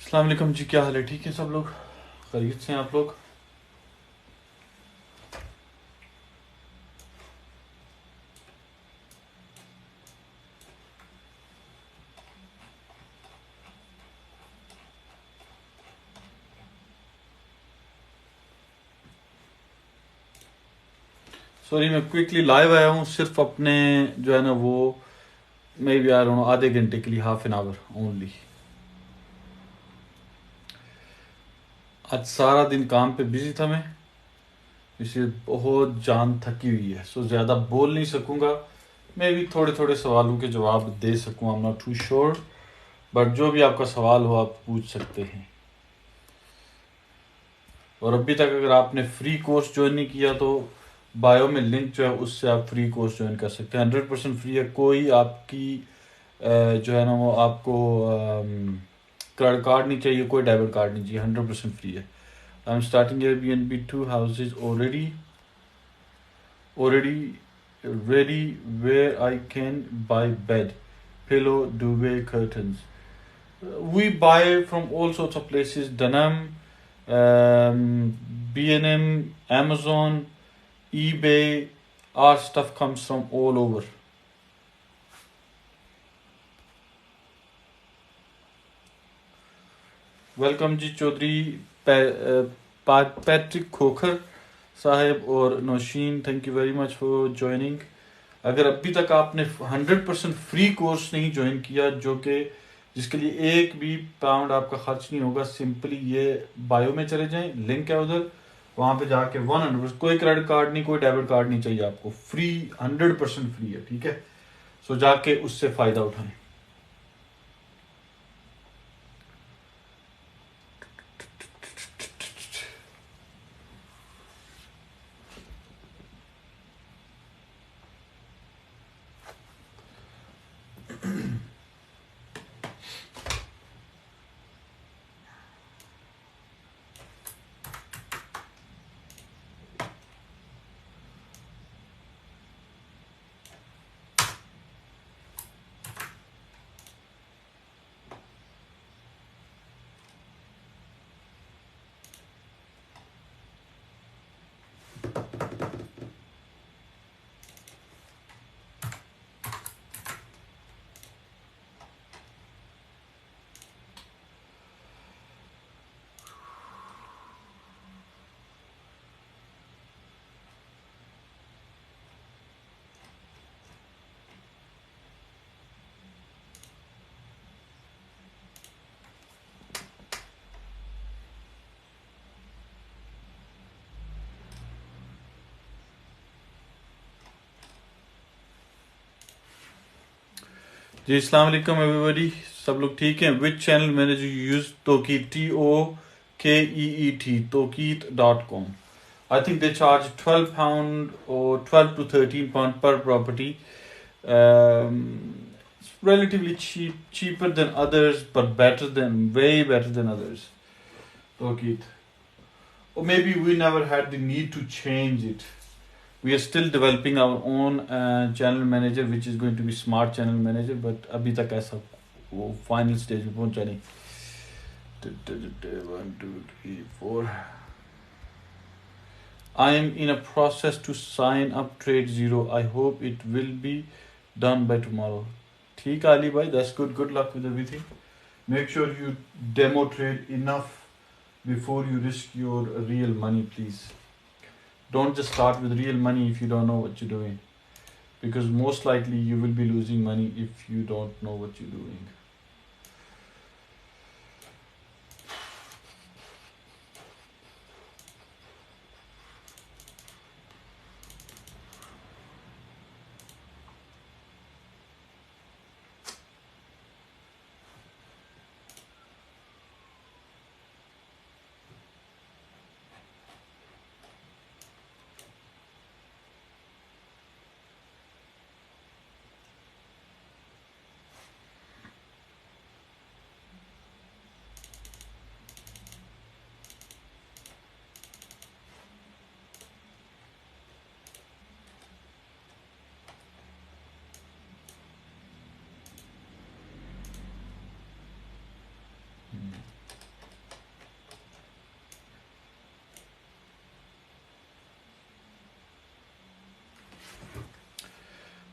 अस्सलाम वालेकुम जी, क्या हाल है? ठीक है सब लोग? खैरियत से हैं आप लोग? सॉरी, मैं क्विकली लाइव आया हूँ सिर्फ अपने जो है ना वो मे बी आ रहा हूँ आधे घंटे के लिए, हाफ एन आवर ओनली। आज सारा दिन काम पे बिजी था मैं, इसलिए बहुत जान थकी हुई है, सो ज़्यादा बोल नहीं सकूँगा। मैं भी थोड़े थोड़े सवालों के जवाब दे सकूँ, I am not too sure, but जो भी आपका सवाल हो आप पूछ सकते हैं। और अभी तक अगर आपने फ्री कोर्स ज्वाइन नहीं किया तो बायो में लिंक जो है उससे आप फ्री कोर्स ज्वाइन कर सकते हैं। 100% फ्री है, कोई आपकी जो है ना वो आपको क्रेडिट कार्ड नहीं चाहिए, कोई डेबिट कार्ड नहीं चाहिए, 100% फ्री है। I am starting Airbnb 2 houses already ready where I can buy bed, pillow, duvet, curtains. We buy from all sorts of places: Dunham, B&M, Amazon, eBay. Our stuff comes from all over. Welcome ji Chaudhary Patrick Khokhar साहब और Nausheen, thank you very much for joining. अगर अभी तक आपने 100% free course नहीं join किया, जो कि जिसके लिए एक भी पाउंड आपका खर्च नहीं होगा, सिंपली ये बायो में चले जाएं, लिंक है उधर, वहाँ पे जाके 100%, कोई क्रेडिट कार्ड नहीं, कोई डेबिट कार्ड नहीं चाहिए आपको, फ्री, 100% फ्री है, ठीक है? सो जाके उससे फ़ायदा उठाएं। जी अस्सलाम वालेकुम एवरीबॉडी, सब लोग ठीक हैं? Which channel manager you use? Tokeet, TOKEET, Tokeet dot com. I think they charge £12 or 12 to £13 per property. It's relatively cheaper than others, but way better than others. Tokit. Or maybe we never had the need to change it. We are still developing our own channel manager, which is going to be smart channel manager, but अभी तक ऐसा वो final stage में पहुंचा नहीं. 1 2 3 4. I am in a process to sign up Trade Zero. I hope it will be done by tomorrow. ठीक है Ali bhai, that's good. Good luck with everything. Make sure you demo trade enough before you risk your real money, please. Don't just start with real money if you don't know what you're doing, because most likely you will be losing money if you don't know what you're doing.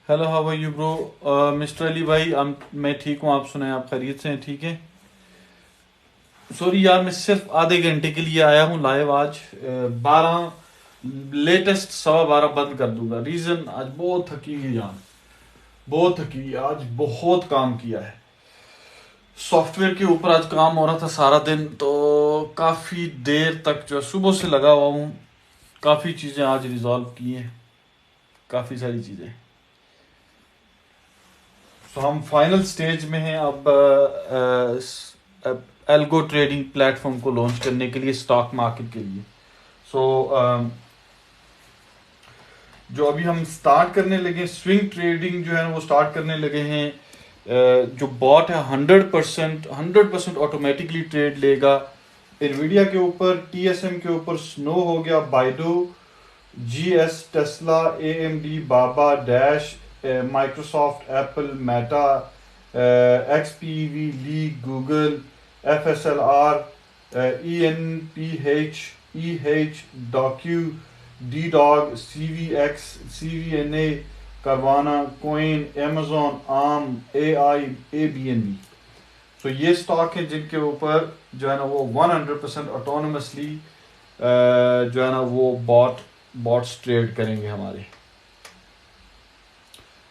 Hello, how are you bro? Mister Ali भाई, मैं ठीक हूँ, आप सुनाएं, आप खैरियत से हैं? ठीक है। सॉरी यार, मैं सिर्फ आधे घंटे के लिए आया हूँ लाइव आज। 12 लेटेस्ट 12:15 बंद कर दूंगा। रीजन, आज बहुत थकी हुई जान, बहुत थकी हुई, आज बहुत काम किया है। सॉफ्टवेयर के ऊपर आज काम हो रहा था सारा दिन, तो काफ़ी देर तक जो है सुबह से लगा हुआ हूँ। काफ़ी चीज़ें आज रिजॉल्व की हैं, काफ़ी सारी चीज़ें। तो हम फाइनल स्टेज में हैं अब एल्गो ट्रेडिंग प्लेटफॉर्म को लॉन्च करने के लिए, स्टॉक मार्केट के लिए। सो जो अभी हम स्टार्ट करने लगे, स्विंग ट्रेडिंग जो है ना वो स्टार्ट करने लगे हैं। जो बॉट है 100% ऑटोमेटिकली ट्रेड लेगा। एनवीडिया के ऊपर, टीएसएम के ऊपर, स्नो हो गया, Baidu, GS, Tesla, AMD, Baba, Dash, Microsoft, Apple, Meta, XPEV, Li, Google, FSLR, ENPH, EH, Docu, D dog, CVX, CVNA, Carvana, Coin, Amazon, Arm, AI, ABNB. So ये stock है जिनके ऊपर जो है ना वो 100% ऑटोनमसली जो है ना वो बॉट्स ट्रेड करेंगे हमारे,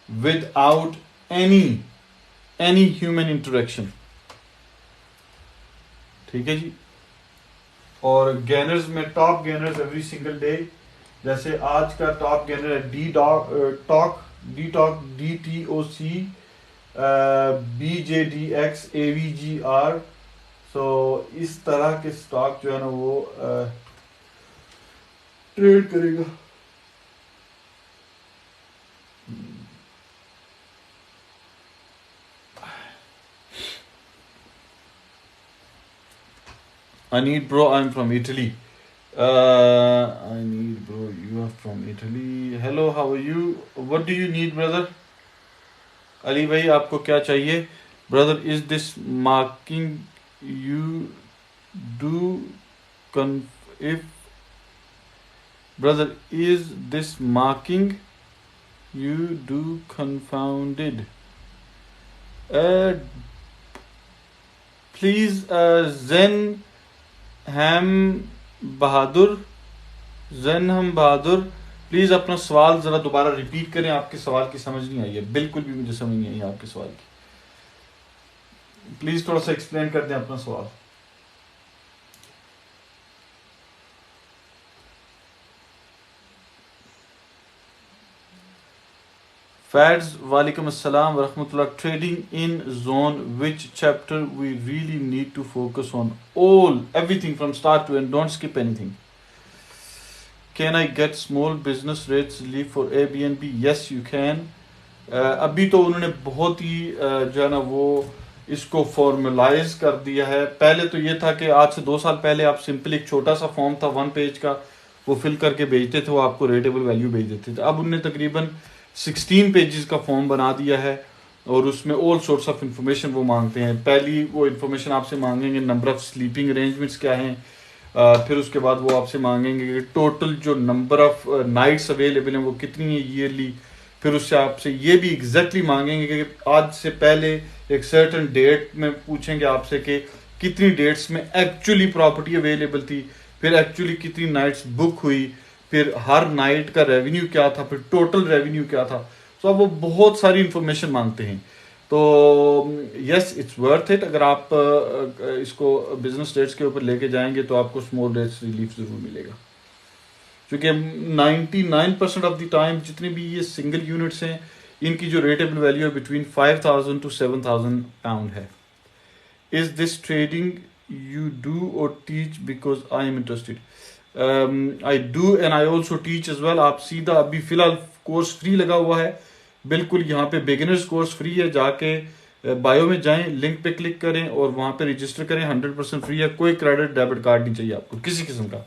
विदाउट एनी ह्यूमन इंटरेक्शन। ठीक है जी। और गेनर्स में top gainers every single day, जैसे आज का टॉप गेनर है D talk, DTOC, BJDX, AVGR। सो इस तरह के स्टॉक जो है ना वो ट्रेड करेगा। I need bro, I'm from Italy. I need bro, you are from Italy. Hello, how are you? What do you need, brother? Ali भाई, आपको क्या चाहिए? Brother, is this marking you do कन if brother is this marking you do confounded? Please Jain हम Bahadur, please अपना सवाल जरा दोबारा रिपीट करें। आपके सवाल की समझ नहीं आई है, बिल्कुल भी मुझे समझ नहीं आई आपके सवाल की। प्लीज थोड़ा सा एक्सप्लेन कर दें अपना सवाल। फैड्स, वालेकुम अस्सलाम वरहमतुल्लाह। Trading in zone, which chapter we really need to focus on? All, everything from start to end, don't skip anything. Can I get small business rates relief for Airbnb? Yes you can. अभी तो उन्होंने बहुत ही जो है ना वो इसको formalise कर दिया है। पहले तो ये था कि आज से 2 साल पहले आप सिंपल एक छोटा सा फॉर्म था 1 पेज का, वो फिल करके भेजते थे, वो आपको रेटेबल वैल्यू भेज देते थे। अब उन्होंने तकरीबन 16 पेजेस का फॉर्म बना दिया है और उसमें ऑल सोर्स ऑफ इंफॉर्मेशन वो मांगते हैं। पहली वो इंफॉर्मेशन आपसे मांगेंगे नंबर ऑफ स्लीपिंग अरेंजमेंट्स क्या हैं, फिर उसके बाद वो आपसे मांगेंगे कि टोटल जो नंबर ऑफ नाइट्स अवेलेबल हैं वो कितनी है ईयरली। फिर उससे आपसे ये भी एग्जैक्टली मांगेंगे कि आज से पहले एक सर्टन डेट में पूछेंगे आपसे कि कितनी डेट्स में एक्चुअली प्रॉपर्टी अवेलेबल थी, फिर एक्चुअली कितनी नाइट्स बुक हुई, फिर हर नाइट का रेवेन्यू क्या था, फिर टोटल रेवेन्यू क्या था। तो अब वो बहुत सारी इंफॉर्मेशन मांगते हैं। तो यस, इट्स वर्थ इट। अगर आप इसको बिजनेस रेट्स के ऊपर लेके जाएंगे तो आपको स्मॉल रेट्स रिलीफ जरूर मिलेगा, क्योंकि 99% ऑफ द टाइम जितने भी ये सिंगल यूनिट्स हैं इनकी जो रेटेबल वैल्यू है बिटवीन 5,000 to 7,000 पाउंड है। Is this trading you do और teach? Because I am interested. I do and I also teach as well. आप सीधा अभी फिलहाल कोर्स फ्री लगा हुआ है, बिल्कुल यहाँ पे बिगिनर्स कोर्स फ्री है। जाके बायो में जाएं, लिंक पे क्लिक करें और वहां पे रजिस्टर करें। 100% फ्री है। कोई क्रेडिट डेबिट कार्ड नहीं चाहिए आपको किसी किस्म का।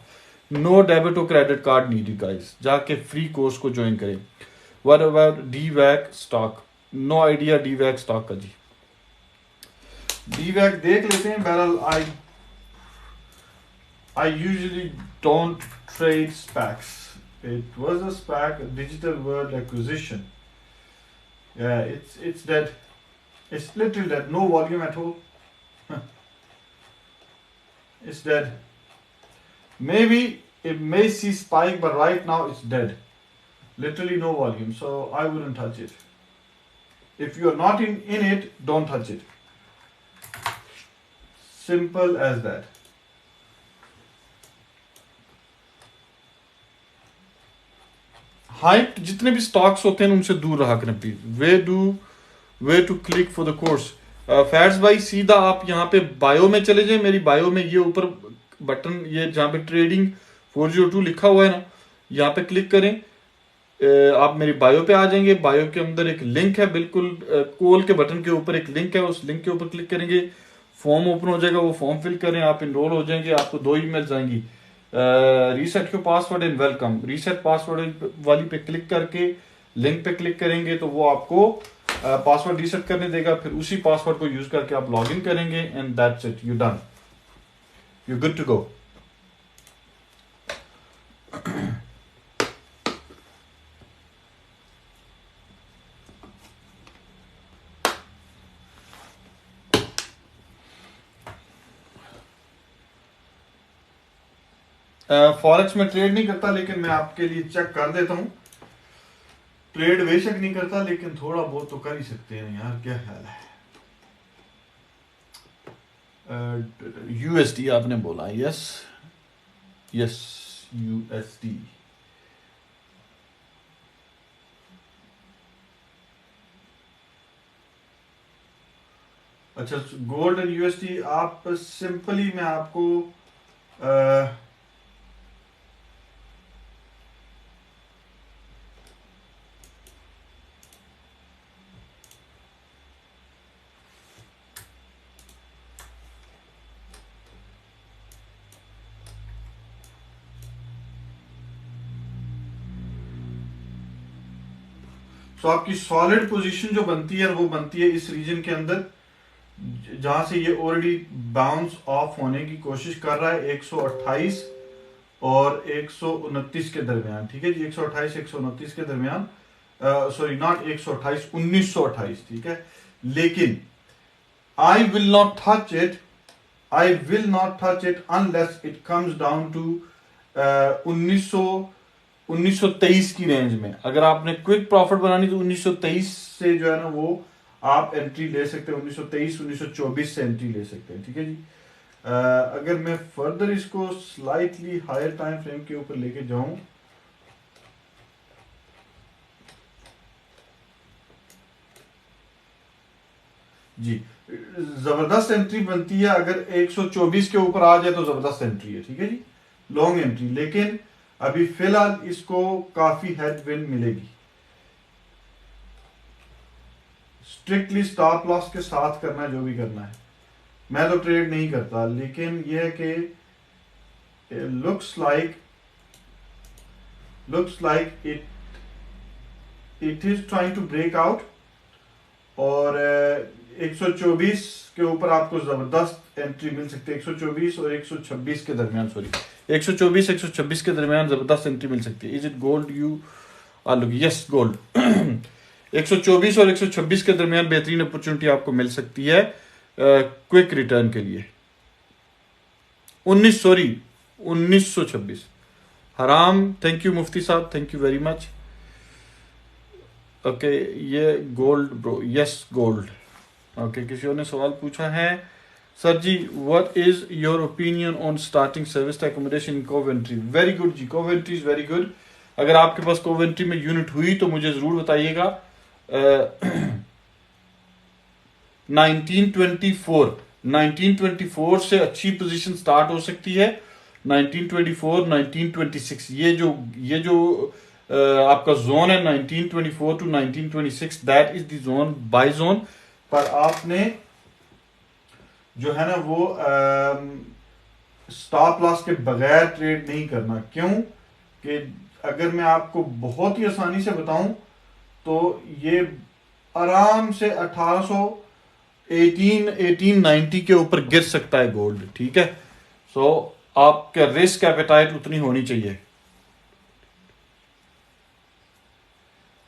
नो डेबिट और क्रेडिट कार्ड नीडेड गाइस। जाके फ्री कोर्स को ज्वाइन करें। व्हाट अबाउट डीवैक स्टॉक? नो आइडिया डीवैक स्टॉक का जी। डीवैक देख लेते हैं। बहरहाल I usually don't trade SPACs. It was a SPAC, a digital world acquisition. Yeah, it's dead. It's literally dead. No volume at all. It's dead. Maybe it may see spike, but right now it's dead. Literally no volume. So I wouldn't touch it. If you're not in it, don't touch it. Simple as that. Hype जितने भी stocks होते हैं उनसे दूर रहा करें please. Way to click for the course. फैट्स भाई सीधा आप यहाँ पे बायो में चले जाएं. मेरी बायो में ये ऊपर बटन, ये जहाँ पे ट्रेडिंग 402 लिखा हुआ है ना, यहाँ पे क्लिक करें. आप मेरी बायो पे आ जाएंगे. बायो के अंदर एक लिंक है, बिल्कुल कॉल के बटन के ऊपर एक लिंक है. उस लिंक के ऊपर क्लिक करेंगे, फॉर्म ओपन हो जाएगा. वो फॉर्म फिल करें, आप इनरोल हो जाएंगे. आपको 2 ईमेल्स आएंगी, reset your password and welcome. Reset password वाली पे क्लिक करके लिंक पे क्लिक करेंगे तो वो आपको पासवर्ड रीसेट करने देगा. फिर उसी पासवर्ड को यूज करके आप लॉग इन करेंगे and that's it. You done, you good to go. Forex में ट्रेड नहीं करता, लेकिन मैं आपके लिए चेक कर देता हूं. ट्रेड बेशक नहीं करता, लेकिन थोड़ा बहुत तो कर ही सकते हैं यार. क्या ख्याल है? यूएसडी आपने बोला. Yes yes, USD. अच्छा, गोल्ड एंड यूएसडी. आप सिंपली, मैं आपको तो आपकी सॉलिड पोजीशन जो बनती है वो बनती है इस रीजन के अंदर, जहां से ये ऑलरेडी बाउंस ऑफ होने की कोशिश कर रहा है 128 और 129 के दरमियान. ठीक है जी, 128 129 के दरमियान. Sorry, not 128, 1928. ठीक है, लेकिन I will not touch it. I will not touch it unless it comes down to 1923 की रेंज में. अगर आपने क्विक प्रॉफिट बनानी तो 1923 से जो है ना वो आप एंट्री ले सकते हैं. 1923 1924 से एंट्री ले सकते हैं. ठीक है जी. अगर मैं फर्दर इसको स्लाइटली हायर टाइम फ्रेम के ऊपर लेके जाऊं, जी, जबरदस्त एंट्री बनती है. अगर 124 के ऊपर आ जाए तो जबरदस्त एंट्री है. ठीक है जी, लॉन्ग एंट्री. लेकिन अभी फिलहाल इसको काफी हेडविंड मिलेगी. स्ट्रिक्टली स्टॉप लॉस के साथ करना जो भी करना है. मैं तो ट्रेड नहीं करता, लेकिन यह है कि looks like it is trying to break out. और 124 के ऊपर आपको जबरदस्त एंट्री मिल सकती है. 124 और 126 के दरमियान, सॉरी, 124 126 के दरमियान जबरदस्त एंट्री मिल सकती है. Is it gold you are looking? Yes, gold. 124 और 126 के दरमियान बेहतरीन अपॉर्चुनिटी आपको मिल सकती है क्विक रिटर्न के लिए. 1926. हराम, थैंक यू मुफ्ती साहब, thank you very much. Okay, ये gold bro. Yes, gold. Okay, किसी और ने सवाल पूछा है. सर जी, what is your opinion on starting service accommodation in Coventry? Very good जी, कोवेंट्री इज वेरी गुड. अगर आपके पास कोवेंट्री में यूनिट हुई तो मुझे जरूर बताइएगा. 1924 से अच्छी पोजीशन स्टार्ट हो सकती है. 1924 1926 ये जो आपका जोन है 1924 to 1926, that is the zone, buy zone. पर आपने जो है ना वो स्टॉप लॉस के बगैर ट्रेड नहीं करना. क्यों कि अगर मैं आपको बहुत ही आसानी से बताऊं तो ये आराम से 1890 के ऊपर गिर सकता है गोल्ड. ठीक है, सो आपका रिस्क एपेटाइट उतनी होनी चाहिए.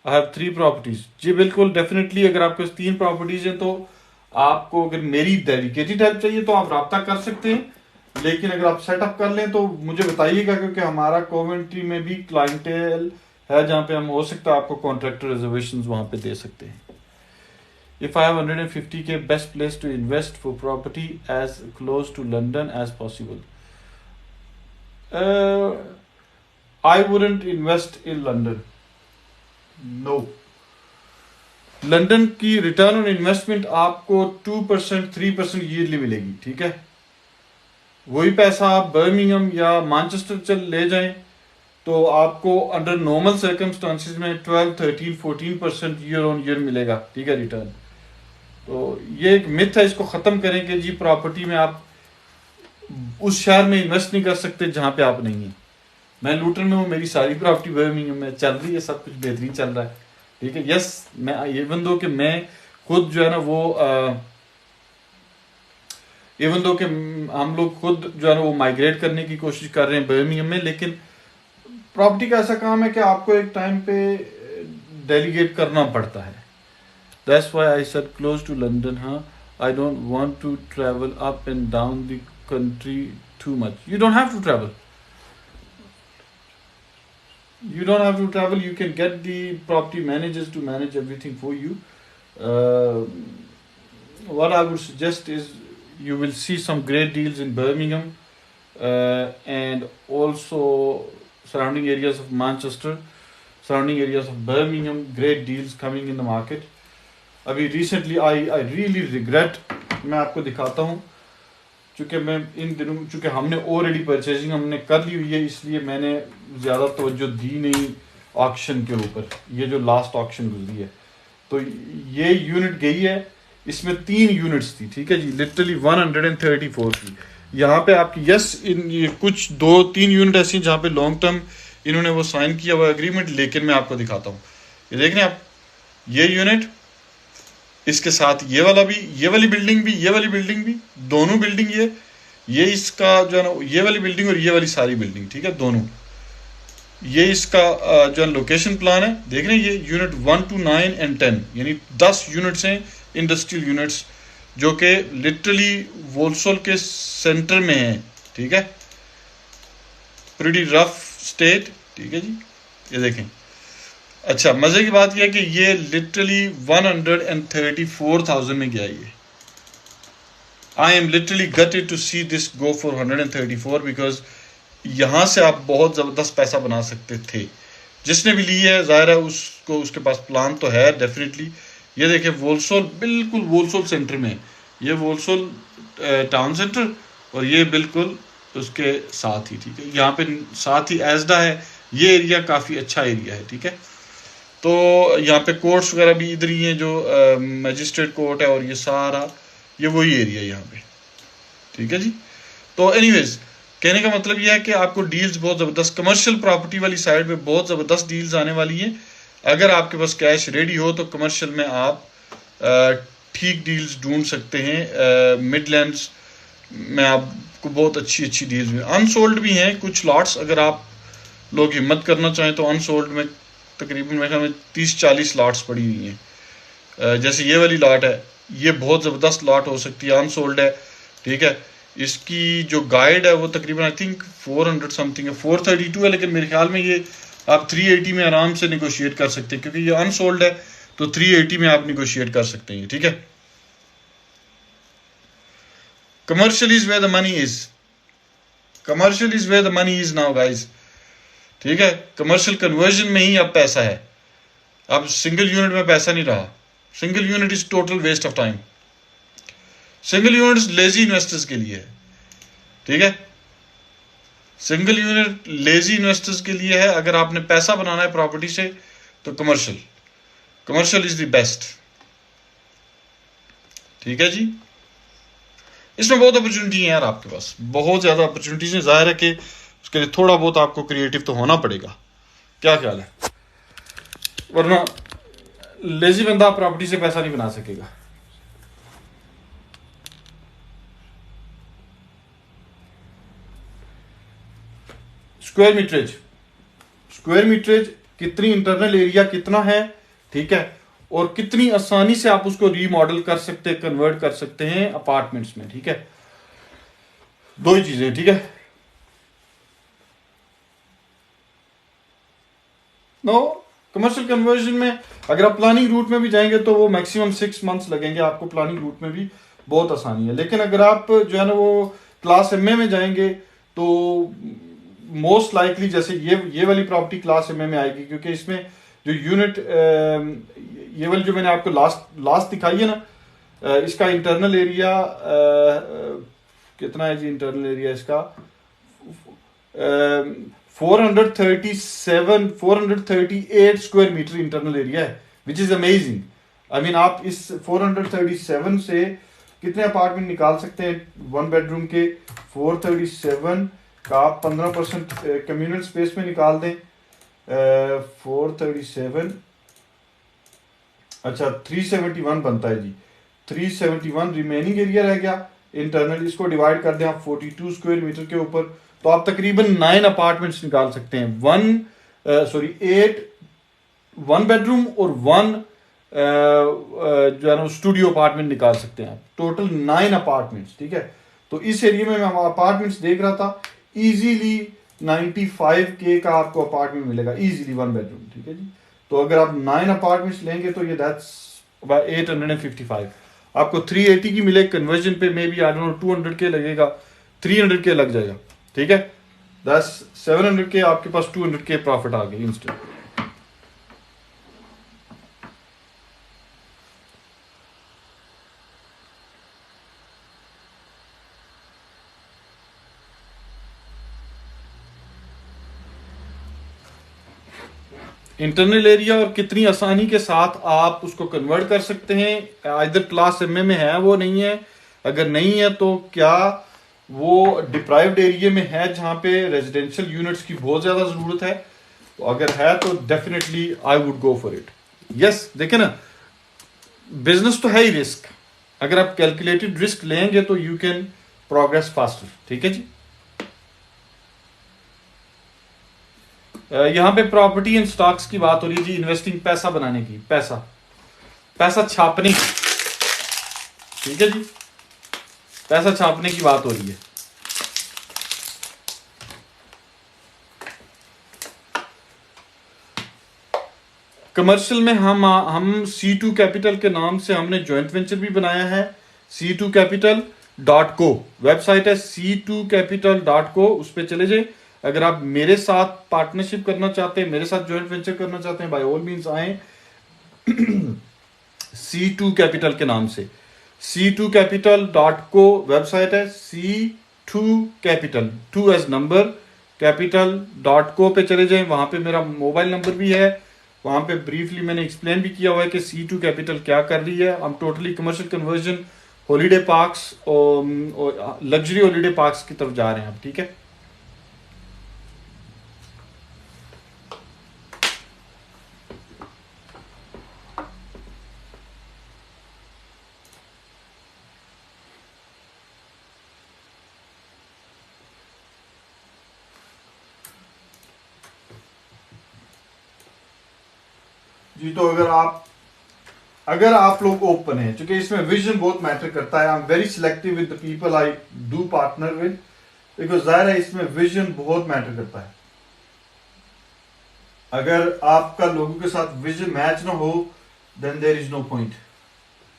I have 3 properties. जी बिल्कुल, डेफिनेटली अगर आपके पास 3 प्रॉपर्टीज हैं तो आपको अगर मेरी डेडिकेटेड हेल्प चाहिए तो आप राब्ता कर सकते हैं। लेकिन अगर आप सेटअप कर लें तो मुझे बताइएगा, क्योंकि हमारा कोवेंट्री में भी क्लाइंटेल है जहाँ पे हम हो सकता है आपको कॉन्ट्रैक्टर रिजर्वेशंस वहाँ पे दे सकते हैं। If I have 150K, best place to invest for property as close to London as possible. Uh, I wouldn't invest in London. No. London की रिटर्न ऑन इन्वेस्टमेंट आपको 2% 3% ईयरली मिलेगी, ठीक है। वही पैसा आप बर्मिंघम या मैनचेस्टर चल ले जाएं तो आपको अंडर नॉर्मल सर्कमस्टांसिस में 12 13 14% ईयर ऑन ईयर मिलेगा, ठीक है, रिटर्न। तो ये एक मिथ है, इसको ख़त्म करें कि जी प्रॉपर्टी में आप उस शहर में इन्वेस्ट नहीं कर सकते जहाँ पे आप नहीं हैं। मैं लूटन में हूँ, मेरी सारी प्रॉपर्टी बर्मिंघम में चल रही है, सब कुछ बेहतरीन चल रहा है, ठीक है। यस, मैं इवन दो कि मैं खुद जो है ना वो इवन दो कि हम लोग खुद जो है ना वो माइग्रेट करने की कोशिश कर रहे हैं बर्मिंघम में, लेकिन प्रॉपर्टी का ऐसा काम है कि आपको एक टाइम पे डेलीगेट करना पड़ता है। That's why I said close to London, huh? I don't want to travel up and down the country too much. You don't have to travel. You don't have to travel. You can get the property managers to manage everything for you. Uh, what I would suggest is you will see some great deals in Birmingham and also surrounding areas of Manchester, surrounding areas of Birmingham. Great deals coming in the market. अभी recently I really regret, मैं आपको दिखाता हूँ, चूँकि मैं इन दिनों चूँकि हमने ऑलरेडी परचेजिंग हमने कर ली हुई है, इसलिए मैंने ज़्यादा तवज्जो दी नहीं ऑक्शन के ऊपर। ये जो लास्ट ऑक्शन गुजरी है तो ये यूनिट गई है, इसमें 3 यूनिट्स थी, ठीक है जी, लिटरली 134 की। यहाँ पे आपकी यस इन ये कुछ 2-3 यूनिट ऐसी जहाँ पे लॉन्ग टर्म इन्होंने वो साइन किया हुआ एग्रीमेंट, लेकिन मैं आपको दिखाता हूँ। ये देख रहे हैं आप, ये यूनिट, इसके साथ ये वाला भी, ये वाली बिल्डिंग भी, ये वाली बिल्डिंग भी, दोनों बिल्डिंग ये इसका जो है ना ये वाली बिल्डिंग और ये वाली सारी बिल्डिंग, ठीक है, दोनों। ये इसका जो है लोकेशन प्लान है, देख रहे हैं, ये यूनिट 1 to 9 and 10 यानी 10 यूनिट्स हैं, इंडस्ट्रियल यूनिट्स, जो कि लिटरली वोल्सोल के सेंटर में है, ठीक है, प्रीटी रफ स्टेट, ठीक है जी। ये देखें, अच्छा मजे की बात यह है कि ये लिटरली 134,000 में गया। ये I am literally gutted to see this go for 134 because यहाँ से आप बहुत ज़बरदस्त पैसा बना सकते थे। जिसने भी ली है जाहिर है उसको उसके पास प्लान तो है डेफिनेटली। ये देखें वोल्सोल, बिल्कुल वोल्सोल सेंटर में, ये वोल्सोल टाउन सेंटर और ये बिल्कुल उसके साथ ही, ठीक है, यहाँ पे साथ ही एजडा है। ये एरिया काफ़ी अच्छा एरिया है, ठीक है। तो यहाँ पे कोर्ट्स वगैरह भी इधर ही हैं, जो मजिस्ट्रेट कोर्ट है, और ये सारा ये वही एरिया है यहाँ पे, ठीक है जी। तो एनीवेज कहने का मतलब यह है कि आपको डील्स बहुत ज़बरदस्त कमर्शियल प्रॉपर्टी वाली साइड पे बहुत ज़बरदस्त डील्स आने वाली हैं। अगर आपके पास कैश रेडी हो तो कमर्शियल में आप ठीक डील्स ढूंढ सकते हैं। मिडलैंड्स में आपको बहुत अच्छी अच्छी डील्स में अनसोल्ड भी हैं कुछ लॉट्स, अगर आप लोग हिम्मत करना चाहें तो अनसोल्ड में तकरीबन मेरे ख्याल में 30-40 लॉट्स पड़ी हुई हैं। जैसे ये वाली लॉट है, ये बहुत ज़बरदस्त लॉट हो सकती है, अनसोल्ड है, ठीक है। इसकी जो गाइड है वो तकरीबन आई थिंक 400 समथिंग है, 432 है, लेकिन मेरे ख्याल में ये आप 380 में आराम से निगोशिएट कर सकते हैं, क्योंकि ये अनसोल्ड है तो 380 में आप निगोशिएट कर सकते हैं, ठीक है। Commercial is where the money is, commercial is where the money is now guys, ठीक है। कमर्शियल कन्वर्जन में ही अब पैसा है, अब सिंगल यूनिट में पैसा नहीं रहा। Single unit is total waste of time. Single unit lazy investors के लिए है, ठीक है। सिंगल यूनिट लेजी इन्वेस्टर्स के लिए है। अगर आपने पैसा बनाना है प्रॉपर्टी से तो कमर्शियल इज द बेस्ट, ठीक है जी। इसमें बहुत अपॉर्चुनिटी है यार, आपके पास बहुत ज्यादा अपॉर्चुनिटीज है। जाहिर है कि उसके लिए थोड़ा बहुत आपको क्रिएटिव तो होना पड़ेगा, क्या ख्याल है, वरना लेजी बंदा प्रॉपर्टी से पैसा नहीं बना सकेगा। स्क्वायर मीटरेज कितनी, इंटरनल एरिया कितना है, ठीक है, और कितनी आसानी से आप उसको रीमॉडल कर सकते हैं, कन्वर्ट कर सकते हैं अपार्टमेंट्स में। ठीक है, दो ही चीजें। ठीक है, नो कमर्शियल कन्वर्जन में अगर आप प्लानिंग रूट में भी जाएंगे तो वो मैक्सिमम 6 मंथ्स लगेंगे आपको, प्लानिंग रूट में भी बहुत आसानी है। लेकिन अगर आप जो है ना वो क्लास एमए में जाएंगे तो मोस्ट लाइकली जैसे ये वाली प्रॉपर्टी क्लास एमए में आएगी, क्योंकि इसमें जो यूनिट ये वाली जो मैंने आपको लास्ट दिखाई है ना, इसका इंटरनल एरिया कितना है जी? इंटरनल एरिया इसका 438 स्क्वायर मीटर इंटरनल एरिया है, which is amazing. I mean आप इस 437 से कितने अपार्टमेंट निकाल सकते हैं 1 बेडरूम के? 437 का आप 15% कम्युनल स्पेस में निकाल दें। 437 अच्छा 371 बनता है जी। 371 रिमेनिंग एरिया रह गया इंटरनल, इसको डिवाइड कर दें आप 42 स्क्वायर मीटर के ऊपर, तो आप तकरीबन 9 अपार्टमेंट्स निकाल सकते हैं। 8 1 बेडरूम और 1 जो है ना स्टूडियो अपार्टमेंट निकाल सकते हैं आप, टोटल 9 अपार्टमेंट्स। ठीक है, तो इस एरिया में मैं अपार्टमेंट्स देख रहा था, इजीली 95K का आपको अपार्टमेंट मिलेगा, इजीली 1 बेडरूम। ठीक है जी, तो अगर आप 9 अपार्टमेंट्स लेंगे तो ये दैट्स 855, आपको 380 की मिले कन्वर्जन पे, maybe I don't know 200K लगेगा, 300K लग जाएगा। ठीक है, 700K आपके पास 200K प्रॉफिट आ गई इंस्टेंट। इंटरनल एरिया और कितनी आसानी के साथ आप उसको कन्वर्ट कर सकते हैं। इधर क्लास एमए में है वो नहीं है, अगर नहीं है तो क्या वो डिप्राइव्ड एरिया में है जहां पे रेजिडेंशियल यूनिट्स की बहुत ज्यादा जरूरत है? तो अगर है तो definitely I would go for it. Yes, देखे ना, बिजनेस तो है ही रिस्क, अगर आप कैलकुलेटेड रिस्क लेंगे तो यू कैन प्रोग्रेस फास्टर। ठीक है जी, यहां पे प्रॉपर्टी एंड स्टॉक्स की बात हो रही है जी, इन्वेस्टिंग पैसा बनाने की, पैसा छापने की। ठीक है जी, पैसा छापने की बात हो रही है। कमर्शियल में हम C2 कैपिटल के नाम से हमने जॉइंट वेंचर भी बनाया है। C2capital.co वेबसाइट है, C2capital.co, उस पर चले जाए। अगर आप मेरे साथ पार्टनरशिप करना चाहते हैं, मेरे साथ जॉइंट वेंचर करना चाहते हैं, बाय ऑल मींस आए C2 कैपिटल के नाम से। C2capital.co वेबसाइट है, C2 capital 2 as number capital.co पे चले जाएं। वहां पे मेरा मोबाइल नंबर भी है, वहां पे ब्रीफली मैंने एक्सप्लेन भी किया हुआ है कि C2 कैपिटल क्या कर रही है। हम totally commercial conversion, holiday parks और लग्जरी हॉलीडे पार्क्स की तरफ जा रहे हैं आप। ठीक है, जी। तो अगर आप लोग ओपन हैं, क्योंकि इसमें विजन बहुत मैटर करता है, I am very selective with the people I do partner with, because जाहिर है इसमें विजन बहुत मैटर करता है। अगर आपका लोगों के साथ विजन मैच ना हो then there is no point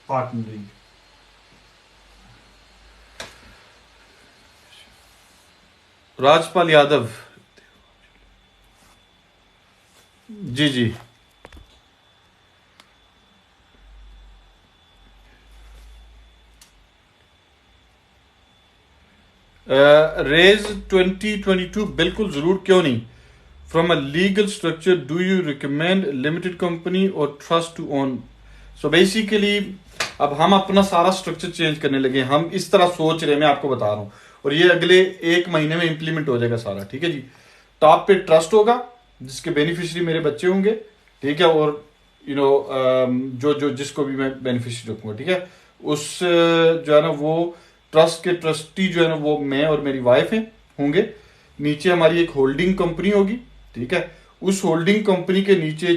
partnering. Rajpal Yadav ji जी, रेज 2022 बिल्कुल जरूर, क्यों नहीं। From a legal structure do you recommend limited company और trust to own? So basically अब हम अपना सारा स्ट्रक्चर चेंज करने लगे, हम इस तरह सोच रहे हैं, मैं आपको बता रहा हूं, और ये अगले 1 महीने में इंप्लीमेंट हो जाएगा सारा। ठीक है जी, टॉप पे ट्रस्ट होगा जिसके बेनिफिशियरी मेरे बच्चे होंगे। ठीक है, और जो जिसको भी मैं बेनिफिशियरी रखूंगा, ठीक है, उस जो है ना वो ट्रस्ट के ट्रस्टी जो है ना वो मैं और मेरी वाइफ है होंगे। नीचे हमारी एक होल्डिंग कंपनी होगी। ठीक है, उस होल्डिंग कंपनी के नीचे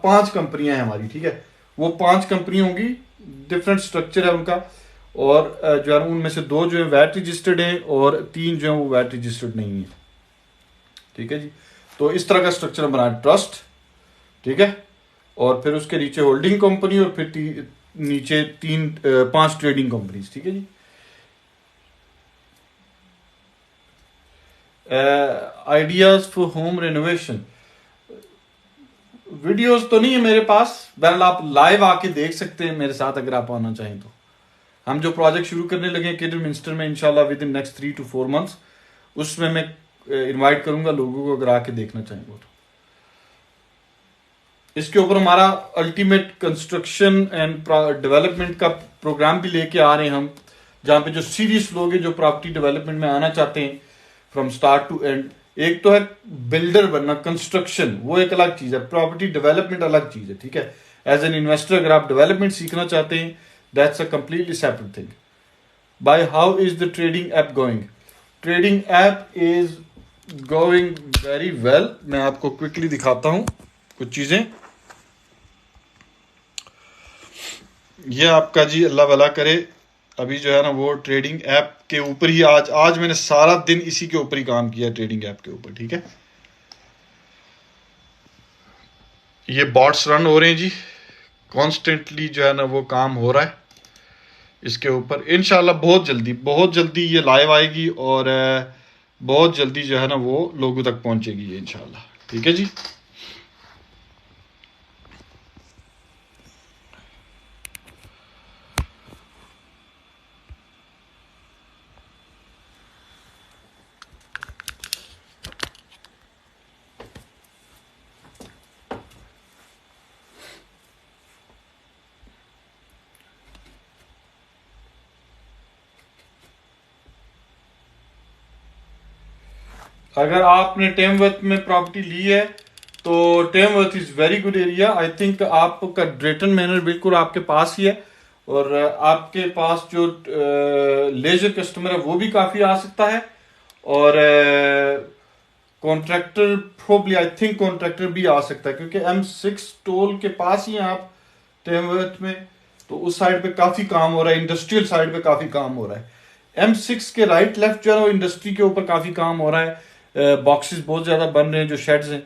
5 कंपनियां हैं हमारी, ठीक है। वो 5 कंपनी होंगी, डिफरेंट स्ट्रक्चर है उनका, और जो है उनमें से 2 जो है वैट रजिस्टर्ड हैं और 3 जो है वो वैट रजिस्टर्ड नहीं है, ठीक है जी। तो इस तरह का स्ट्रक्चर बना ट्रस्ट, ठीक है। और फिर उसके नीचे होल्डिंग कंपनी और फिर नीचे 5 ट्रेडिंग कंपनीज, ठीक है जी। Ideas for home renovation, videos तो नहीं है मेरे पास, बहरहाल आप लाइव आके देख सकते हैं मेरे साथ अगर आप आना चाहें तो। हम जो प्रोजेक्ट शुरू करने लगे हैं किडरमिंस्टर में, इंशाल्लाह with in next 3 to 4 months, उसमें मैं इनवाइट करूंगा लोगों को अगर आके देखना चाहेंगे तो। इसके ऊपर हमारा अल्टीमेट कंस्ट्रक्शन एंड डेवलपमेंट का प्रोग्राम भी लेके आ रहे हैं हम, जहां पे जो सीरियस लोग हैं जो प्रॉपर्टी डेवलपमेंट में आना चाहते हैं फ्रॉम स्टार्ट टू एंड। एक तो है बिल्डर बनना, कंस्ट्रक्शन वो एक अलग चीज है, प्रॉपर्टी डेवलपमेंट अलग चीज है, ठीक है। एज एन इन्वेस्टर अगर आप डेवलपमेंट सीखना चाहते हैं, that's a completely separate thing. By how is the trading app going? Trading app is going very well. मैं आपको क्विकली दिखाता हूं कुछ चीजें। ये आपका जी अल्लाह भला करे, अभी जो है ना वो ट्रेडिंग ऐप के ऊपर ही आज मैंने सारा दिन इसी के ऊपर ही काम किया, ट्रेडिंग ऐप के ऊपर, ठीक है। ये बॉट्स रन हो रहे हैं जी, कॉन्स्टेंटली जो है ना वो काम हो रहा है इसके ऊपर। इंशाल्लाह बहुत जल्दी ये लाइव आएगी और बहुत जल्दी जो है ना वो लोगों तक पहुंचेगी ये इंशाल्लाह, ठीक है जी। अगर आपने टेमवर्थ में प्रॉपर्टी ली है तो Tamworth is very good area. I think आपका ड्रेटन मैनर बिल्कुल आपके पास ही है, और आपके पास जो लेजर कस्टमर है वो भी काफी आ सकता है, और contractor probably I think contractor भी आ सकता है, क्योंकि M6 टोल के पास ही हैं आप टेमवर्थ में, तो उस साइड पे काफी काम हो रहा है, इंडस्ट्रियल साइड पे काफी काम हो रहा है। M6 के राइट लेफ्ट जो है वो इंडस्ट्री के ऊपर काफी काम हो रहा है, बॉक्सेस बहुत ज्यादा बन रहे हैं जो शेड्स हैं।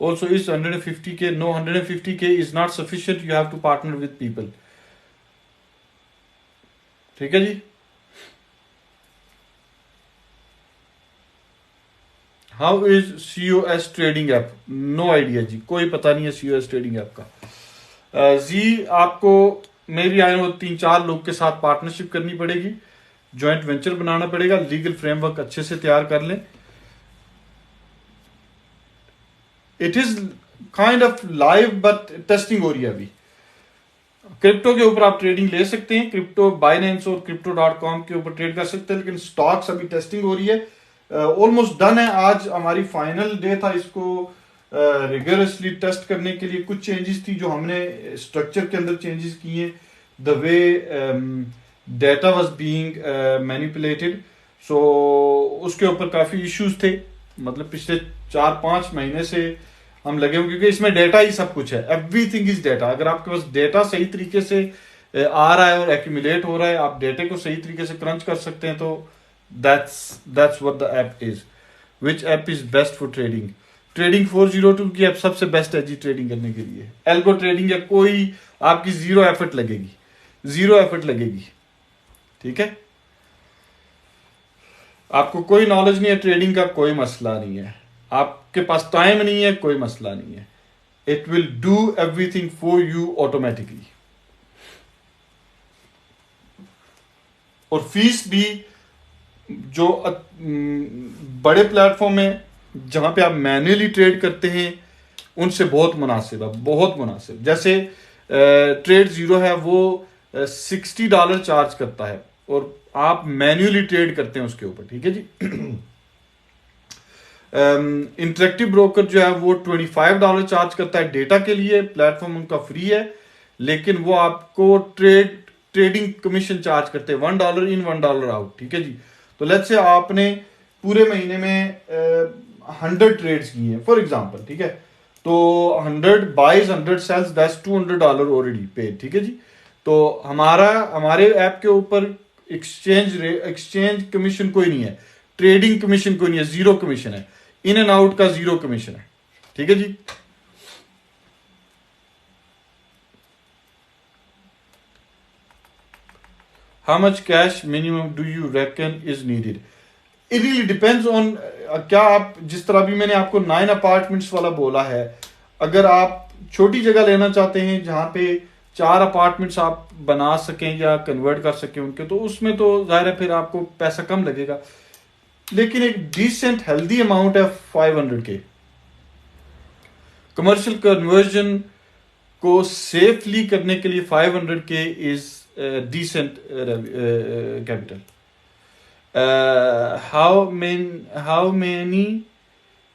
Also is 150K, no 150K is not sufficient, you have to partner with people, ठीक है जी। How is COS trading app? No idea जी, कोई पता नहीं है COS ट्रेडिंग ऐप का। जी आपको मेरी आए वो 3-4 लोग के साथ पार्टनरशिप करनी पड़ेगी, ज्वाइंट वेंचर बनाना पड़ेगा, लीगल फ्रेमवर्क अच्छे से तैयार कर लें। It is kind of live but testing हो रही है अभी। क्रिप्टो के ऊपर आप ट्रेडिंग ले सकते हैं, क्रिप्टो बाइनेंस और crypto.com के ऊपर ट्रेड कर सकते हैं, लेकिन स्टॉक्स अभी टेस्टिंग हो रही है, ऑलमोस्ट डन है। आज हमारी फाइनल डे था इसको रिगरसली टेस्ट करने के लिए। कुछ चेंजेस थी जो हमने स्ट्रक्चर के अंदर चेंजेस किए, the way data was being manipulated, so उसके ऊपर काफी इश्यूज थे। मतलब पिछले 4-5 महीने से हम लगे हुए, क्योंकि इसमें डेटा ही सब कुछ है, एवरीथिंग इज डेटा। अगर आपके पास डेटा सही तरीके से आ रहा है और एक्यूमुलेट हो रहा है, आप डेटा को सही तरीके से क्रंच कर सकते हैं, तो that's what the app is. Which app is best for trading? Trading 402 की ऐप सबसे बेस्ट है जी ट्रेडिंग करने के लिए। एल्गो ट्रेडिंग है, कोई आपकी जीरो एफर्ट लगेगी, ठीक है। आपको कोई नॉलेज नहीं है ट्रेडिंग का, कोई मसला नहीं है, आपके पास टाइम नहीं है, कोई मसला नहीं है, it will do everything for you automatically. और फीस भी जो बड़े प्लेटफॉर्म है जहां पे आप मैन्युअली ट्रेड करते हैं उनसे बहुत मुनासिब है, बहुत मुनासिब। जैसे ट्रेड जीरो है वो $60 चार्ज करता है और आप मैन्युअली ट्रेड करते हैं उसके ऊपर, ठीक है जी। इंटरेक्टिव ब्रोकर जो है वो $25 चार्ज करता है डेटा के लिए, प्लेटफॉर्म उनका फ्री है, लेकिन वो आपको ट्रेडिंग कमीशन चार्ज करते हैं $1 इन $1 आउट, ठीक है जी। तो लेट्स से आपने पूरे महीने में 100 ट्रेड्स की हैं फॉर एग्जांपल, ठीक है, तो 100 buys 100 sells, that's $200 already paid, ठीक है जी। तो हमारे ऐप के ऊपर एक्सचेंज कमीशन कोई नहीं है, ट्रेडिंग कमीशन कोई नहीं है, जीरो कमीशन है, इन एंड आउट का जीरो कमीशन है, ठीक है जी। How much cash minimum do you reckon is needed? It really depends on क्या आप, जिस तरह भी मैंने आपको 9 अपार्टमेंट्स वाला बोला है, अगर आप छोटी जगह लेना चाहते हैं जहां पे 4 अपार्टमेंट्स आप बना सकें या कन्वर्ट कर सकें उनके, तो उसमें तो जाहिर है फिर आपको पैसा कम लगेगा, लेकिन एक डिसेंट हेल्दी अमाउंट है 500K। कमर्शियल कन्वर्जन को सेफली करने के लिए 500K is decent capital. How many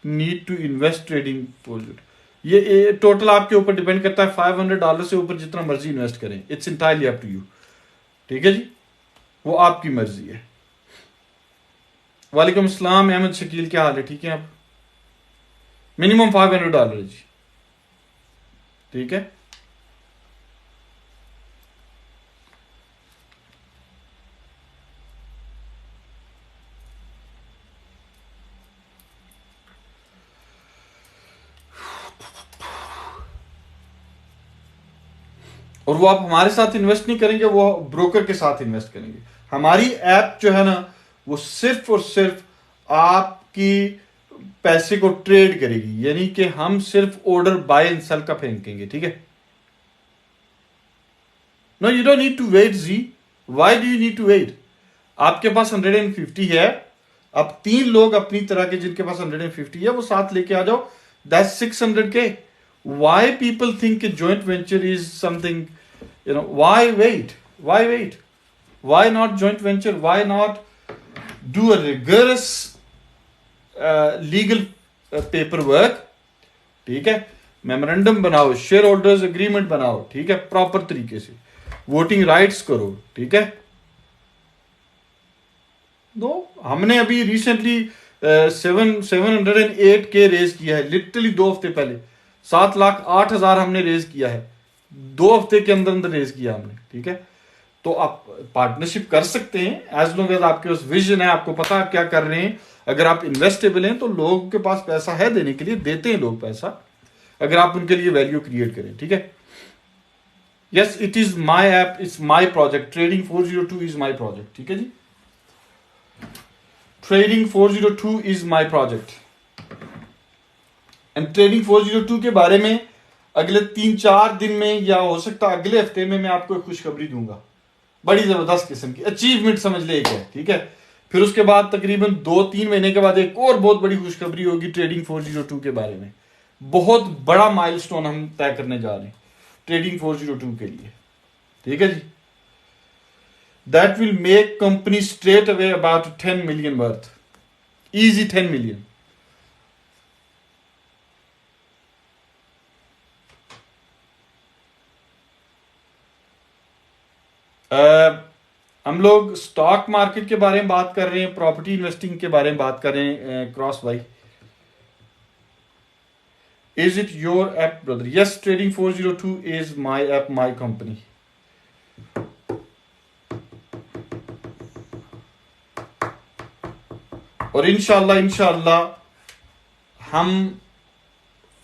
need to invest trading deposit? ये टोटल आपके ऊपर डिपेंड करता है, $500 से ऊपर जितना मर्जी इन्वेस्ट करें, it's entirely up to you, ठीक है जी, वो आपकी मर्जी है। वालेकुम अस्सलाम अहमद शकील, क्या हाल है, ठीक है आप? मिनिमम $500 जी, ठीक है। और वो आप हमारे साथ इन्वेस्ट नहीं करेंगे, वो ब्रोकर के साथ इन्वेस्ट करेंगे। हमारी ऐप जो है ना, वो सिर्फ और सिर्फ आपकी पैसे को ट्रेड करेगी, यानी कि हम सिर्फ ऑर्डर बाय एंड सेल का फेंकेंगे, ठीक है। No, you don't need to wait जी, why do you need to wait? आपके पास 150 है, अब 3 लोग अपनी तरह के जिनके पास 150 है वो साथ लेके आ जाओ, that's 600K। Why people think a joint venture is something, why wait? Why not joint venture? Why not do a rigorous legal paperwork, ठीक है, मेमोरेंडम बनाओ, शेयर होल्डर्स एग्रीमेंट बनाओ, ठीक है, प्रॉपर तरीके से वोटिंग राइट्स करो, ठीक है। हमने अभी रिसेंटली 708K रेज किया है, लिटरली 2 हफ्ते पहले 7,08,000 हमने रेज किया है, 2 हफ्ते के अंदर अंदर रेज किया हमने, ठीक है। तो आप पार्टनरशिप कर सकते हैं एज लॉन्ग एज आपके पास विजन है, आपको पता है आप क्या कर रहे हैं। अगर आप इन्वेस्टेबल हैं तो लोगों के पास पैसा है देने के लिए, देते हैं लोग पैसा, अगर आप उनके लिए वैल्यू क्रिएट करें, ठीक है। Yes, it is my app, it's my project, trading 402 is my project, ठीक है जी। Trading 402 is my project and trading 402 के बारे में अगले 3-4 दिन में या हो सकता है अगले हफ्ते में मैं आपको एक खुशखबरी दूंगा, बड़ी जबरदस्त किस्म की अचीवमेंट समझ ले एक है, ठीक है। फिर उसके बाद तकरीबन 2-3 महीने के बाद एक और बहुत बड़ी खुशखबरी होगी ट्रेडिंग 402 के बारे में, बहुत बड़ा माइलस्टोन हम तय करने जा रहे हैं ट्रेडिंग 402 के लिए, ठीक है जी। That will make company straight away about 10 million worth, easy 10 million. हम लोग स्टॉक मार्केट के बारे में बात कर रहे हैं, प्रॉपर्टी इन्वेस्टिंग के बारे में बात कर रहे हैं। क्रॉस भाई, is it your app brother? Yes, trading 402 is my app, my company. और इंशाल्लाह हम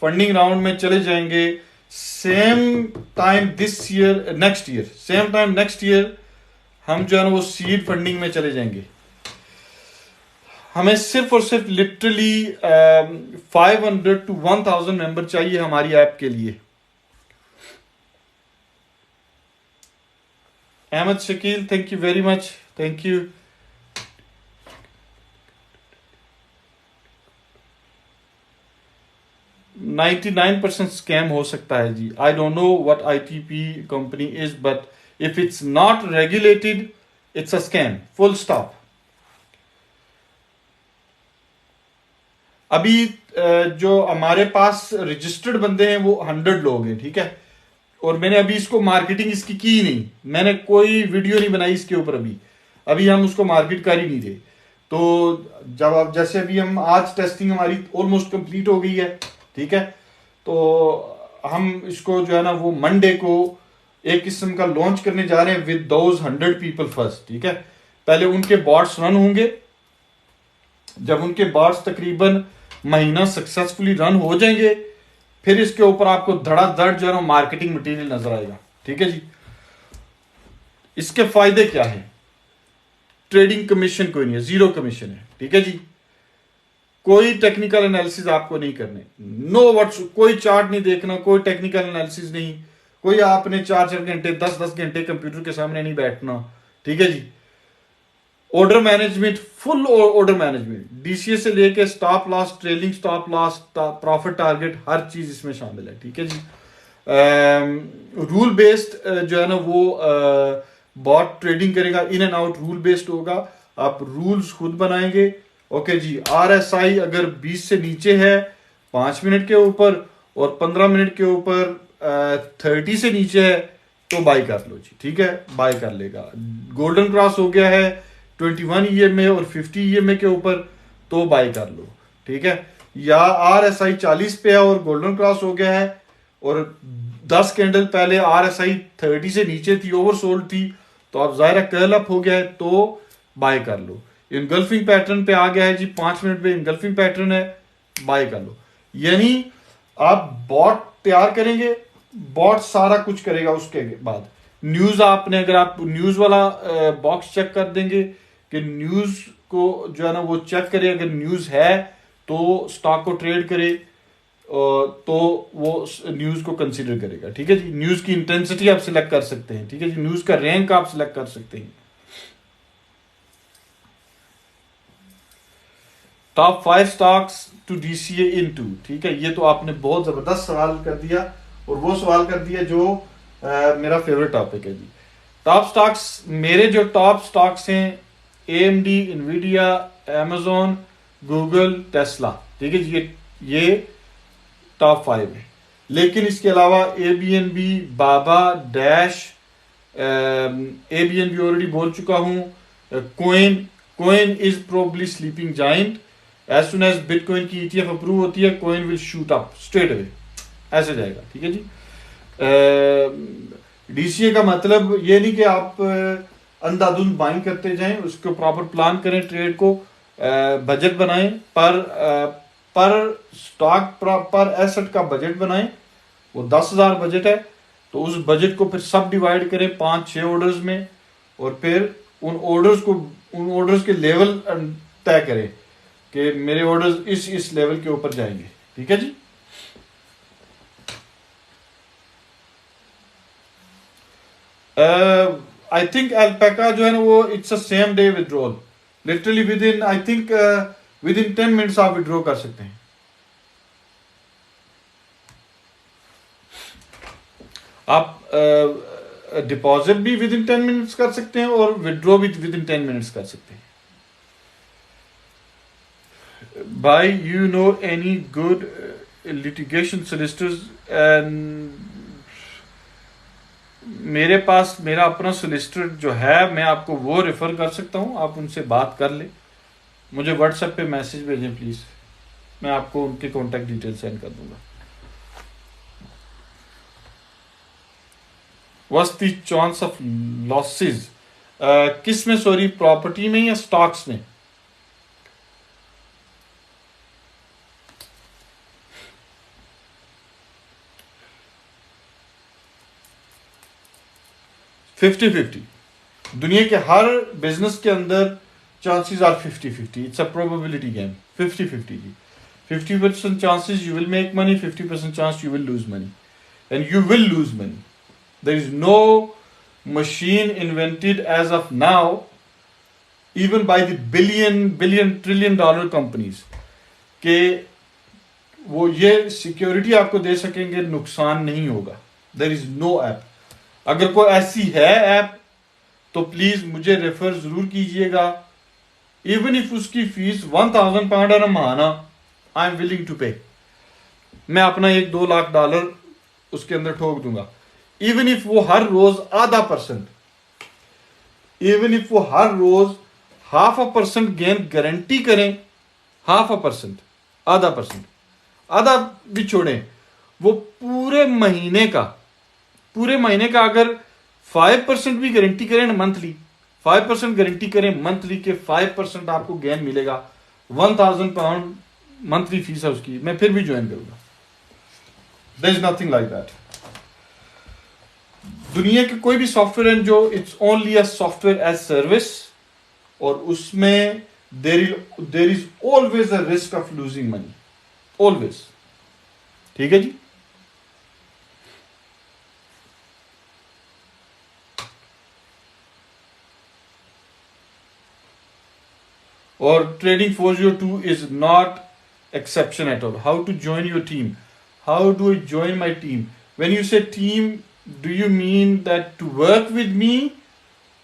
फंडिंग राउंड में चले जाएंगे same time this year, next year, same time next year हम जो है ना वो सीड फंडिंग में चले जाएंगे। हमें सिर्फ और सिर्फ लिटरली 500 to 1000 मेंबर चाहिए हमारी ऐप के लिए। Ahmed Shakeel, thank you very much, thank you. %99 scam हो सकता है जी। I don't know what ITP company is, but if it's not regulated it's a scam, full stop. अभी जो हमारे पास रजिस्टर्ड बंदे हैं वो 100 लोग हैं, ठीक है। और मैंने अभी इसको मार्केटिंग इसकी की नहीं, मैंने कोई वीडियो नहीं बनाई इसके ऊपर, अभी हम उसको मार्केट कर ही नहीं रहे। तो जब आप जैसे अभी हम आज टेस्टिंग हमारी ऑलमोस्ट कंप्लीट हो गई है, ठीक है। तो हम इसको जो है ना वो मंडे को एक किस्म का लॉन्च करने जा रहे हैं विद दोज 100 पीपल फर्स्ट, ठीक है। पहले उनके बॉट्स रन होंगे, जब उनके बॉट्स तकरीबन महीना सक्सेसफुली रन हो जाएंगे, फिर इसके ऊपर आपको धड़ाधड़ जो है ना मार्केटिंग मटेरियल नजर आएगा, ठीक है जी। इसके फायदे क्या है? ट्रेडिंग कमीशन कोई नहीं है, 0 कमीशन है, ठीक है जी। कोई टेक्निकल एनालिसिस आपको नहीं करने, नो व्हाट्स, कोई चार्ट नहीं देखना, कोई टेक्निकल एनालिसिस नहीं, कोई आपने 4-4 घंटे 10-10 घंटे कंप्यूटर के सामने नहीं बैठना, ठीक है जी। Order management, full order management, DCA से लेके stop loss, trailing stop loss, profit target, हर चीज इसमें शामिल है, ठीक है जी। रूल बेस्ड जो है ना वो बॉट ट्रेडिंग करेगा, in and out rule based होगा, आप रूल्स खुद बनाएंगे, ओके जी। आरएसआई अगर 20 से नीचे है 5 मिनट के ऊपर और 15 मिनट के ऊपर 30 से नीचे है तो बाय कर लो जी, ठीक है, बाय कर लेगा। गोल्डन क्रॉस हो गया है 21 ईएमए और 50 ईएमए के ऊपर तो बाय कर लो, ठीक है। या आरएसआई 40 पे है और गोल्डन क्रॉस हो गया है और 10 कैंडल पहले आरएसआई 30 से नीचे थी, ओवरसोल्ड थी, तो अब जाहिर कर्ल अप हो गया है तो बाय कर लो। इनगल्फिंग पैटर्न पे आ गया है जी, 5 मिनट पे इनगल्फिंग पैटर्न है, बाय कर लो। यानी आप बॉट तैयार करेंगे, बॉट सारा कुछ करेगा। उसके बाद न्यूज, आपने अगर आप न्यूज वाला बॉक्स चेक कर देंगे कि न्यूज को जो है ना वो चेक करे, अगर न्यूज है तो स्टॉक को ट्रेड करे, तो वो न्यूज को कंसीडर करेगा, ठीक है जी। न्यूज की इंटेंसिटी आप सिलेक्ट कर सकते हैं, ठीक है जी। न्यूज का रैंक आप सिलेक्ट कर सकते हैं। Top 5 stocks to DCA into, ठीक है। ये तो आपने बहुत जबरदस्त सवाल कर दिया और वो सवाल कर दिया जो मेरा फेवरेट टॉपिक है जी। टॉप स्टॉक्स, मेरे जो टॉप स्टॉक्स हैं AMD, Nvidia, Amazon, Google, Tesla, ठीक है जी। ये टॉप 5 है। लेकिन इसके अलावा एबीएनबी, बाबा, डैश, एबीएनबी ऑलरेडी बोल चुका हूं, coin is probably sleeping giant, as soon as bitcoin की ईटीएफ अप्रूव होती है coin will shoot up straight away, ऐसे जाएगा, ठीक है जी। डीसीए का मतलब ये नहीं कि आप अंधाधुंध बाइंग करते जाएं, उसको प्रॉपर प्लान करें, ट्रेड को बजट बनाएं, पर स्टॉक पर एसेट का बजट बनाएं। वो 10,000 बजट है तो उस बजट को फिर सब डिवाइड करें 5-6 ऑर्डर्स में और फिर उन ऑर्डर्स के लेवल तय करें कि मेरे ऑर्डर्स इस लेवल के ऊपर जाएंगे, ठीक है जी। आई थिंक अल्पाका जो है ना वो it's a same day withdrawal, literally with in I think with in 10 minutes आप विड्रॉ कर सकते हैं। आप डिपॉजिट भी विद इन 10 मिनट्स कर सकते हैं और विड्रॉ भी विद इन 10 मिनट्स कर सकते हैं। By you know any good litigation solicitors? मेरे पास मेरा अपना सोलिसिटर जो है, मैं आपको वो रेफर कर सकता हूं, आप उनसे बात कर ले। मुझे व्हाट्सएप पे मैसेज भेजें प्लीज, मैं आपको उनके कॉन्टैक्ट डिटेल सेंड कर दूंगा। What's the chance of losses? किस में? सॉरी, प्रॉपर्टी में या स्टॉक्स में? फिफ्टी 50। दुनिया के हर बिजनेस के अंदर chances are 50-50, it's a probability game. 50-50 जी। 50% chances you will make money, 50% chance you will lose money, and you will lose money. There is no machine invented as of now, even by the billion trillion dollar companies, के वो ये security आपको दे सकेंगे नुकसान नहीं होगा। There is no app. अगर कोई ऐसी है ऐप तो प्लीज मुझे रेफर जरूर कीजिएगा। इवन इफ उसकी फीस 1,000 पाउंड है ना महाना, आई एम विलिंग टू पे। मैं अपना $1-2 लाख उसके अंदर ठोक दूंगा। इवन इफ वो हर रोज आधा %, इवन इफ वो हर रोज 0.5% गेन गारंटी करें, 0.5%, आधा % आधा भी छोड़ें, वो पूरे महीने का अगर 5% भी गारंटी करें मंथली, 5% गारंटी करें मंथली के 5% आपको गेन मिलेगा। 1000 पाउंड मंथली फीस है उसकी, मैं फिर भी ज्वाइन करूंगा। There is nothing like that. दुनिया के कोई भी सॉफ्टवेयर है जो it's only a software as service, और उसमें there is always a risk of losing money, always. ठीक है जी। और trading 402 is not exception at all. How to join your team? How do I join my team? When you say team, do you mean that to work with me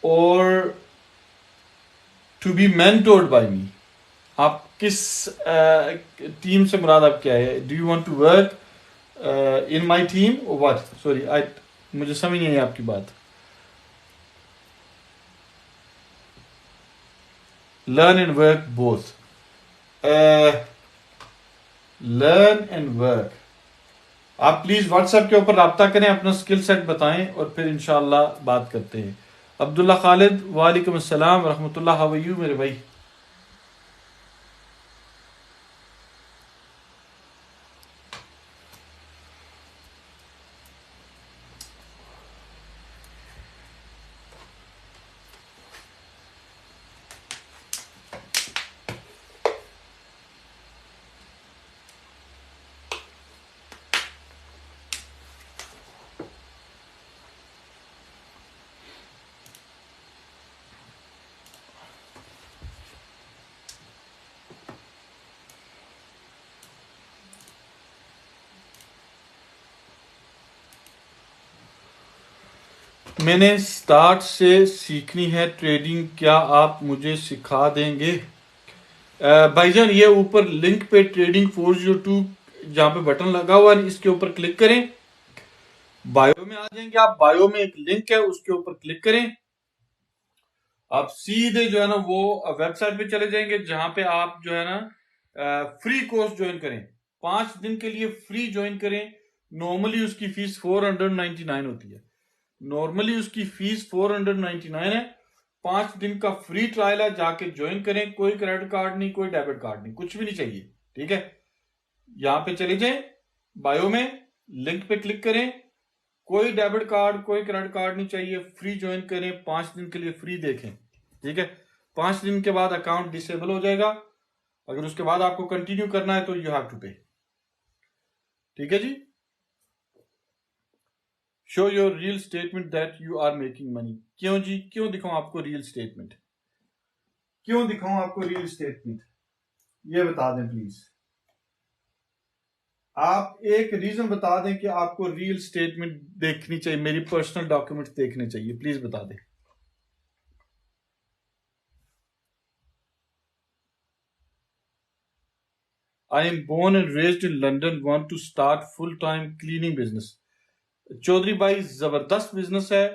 or to be mentored by me? आप किस team से मुराद आप क्या है? Do you want to work in my team or what? Sorry, मुझे समझ नहीं आई आपकी बात। Learn and work both. Learn and work. आप प्लीज व्हाट्सएप के ऊपर राब्ता करें, अपना स्किल सेट बताएं और फिर इंशाल्लाह बात करते हैं। अब्दुल्ला खालिद, वालेकुम अस्सलाम रहमतुल्लाह, हाउ आर यू मेरे भाई? मैंने स्टार्ट से सीखनी है ट्रेडिंग, क्या आप मुझे सिखा देंगे? भाईजान, ये ऊपर लिंक पे ट्रेडिंग 402 जहां पे बटन लगा हुआ है, इसके ऊपर क्लिक करें, बायो में आ जाएंगे आप। बायो में एक लिंक है, उसके ऊपर क्लिक करें, आप सीधे जो है ना वो वेबसाइट पे चले जाएंगे जहां पे आप जो है ना फ्री कोर्स ज्वाइन करें। 5 दिन के लिए फ्री ज्वाइन करें। नॉर्मली उसकी फीस 499 होती है। नॉर्मली उसकी फीस 499 है। 5 दिन का फ्री ट्रायल है, जाके ज्वाइन करें। कोई क्रेडिट कार्ड नहीं, कोई डेबिट कार्ड नहीं, कुछ भी नहीं चाहिए। ठीक है, यहां पे चले जाएं, बायो में लिंक पे क्लिक करें। कोई डेबिट कार्ड, कोई क्रेडिट कार्ड नहीं चाहिए। फ्री ज्वाइन करें, 5 दिन के लिए फ्री देखें। ठीक है, 5 दिन के बाद अकाउंट डिसेबल हो जाएगा। अगर उसके बाद आपको कंटिन्यू करना है तो यू हैव टू पे। ठीक है जी। Show your real statement that you are making money. क्यों जी, क्यों दिखाऊं आपको रियल स्टेटमेंट? क्यों दिखाऊं आपको रियल स्टेटमेंट, ये बता दें प्लीज। आप एक रीजन बता दें कि आपको रियल स्टेटमेंट देखनी चाहिए, मेरी पर्सनल डॉक्यूमेंट देखने चाहिए, प्लीज बता दें। I am born and raised in London, want to start full-time cleaning business. Chaudhary भाई, जबरदस्त बिजनेस है।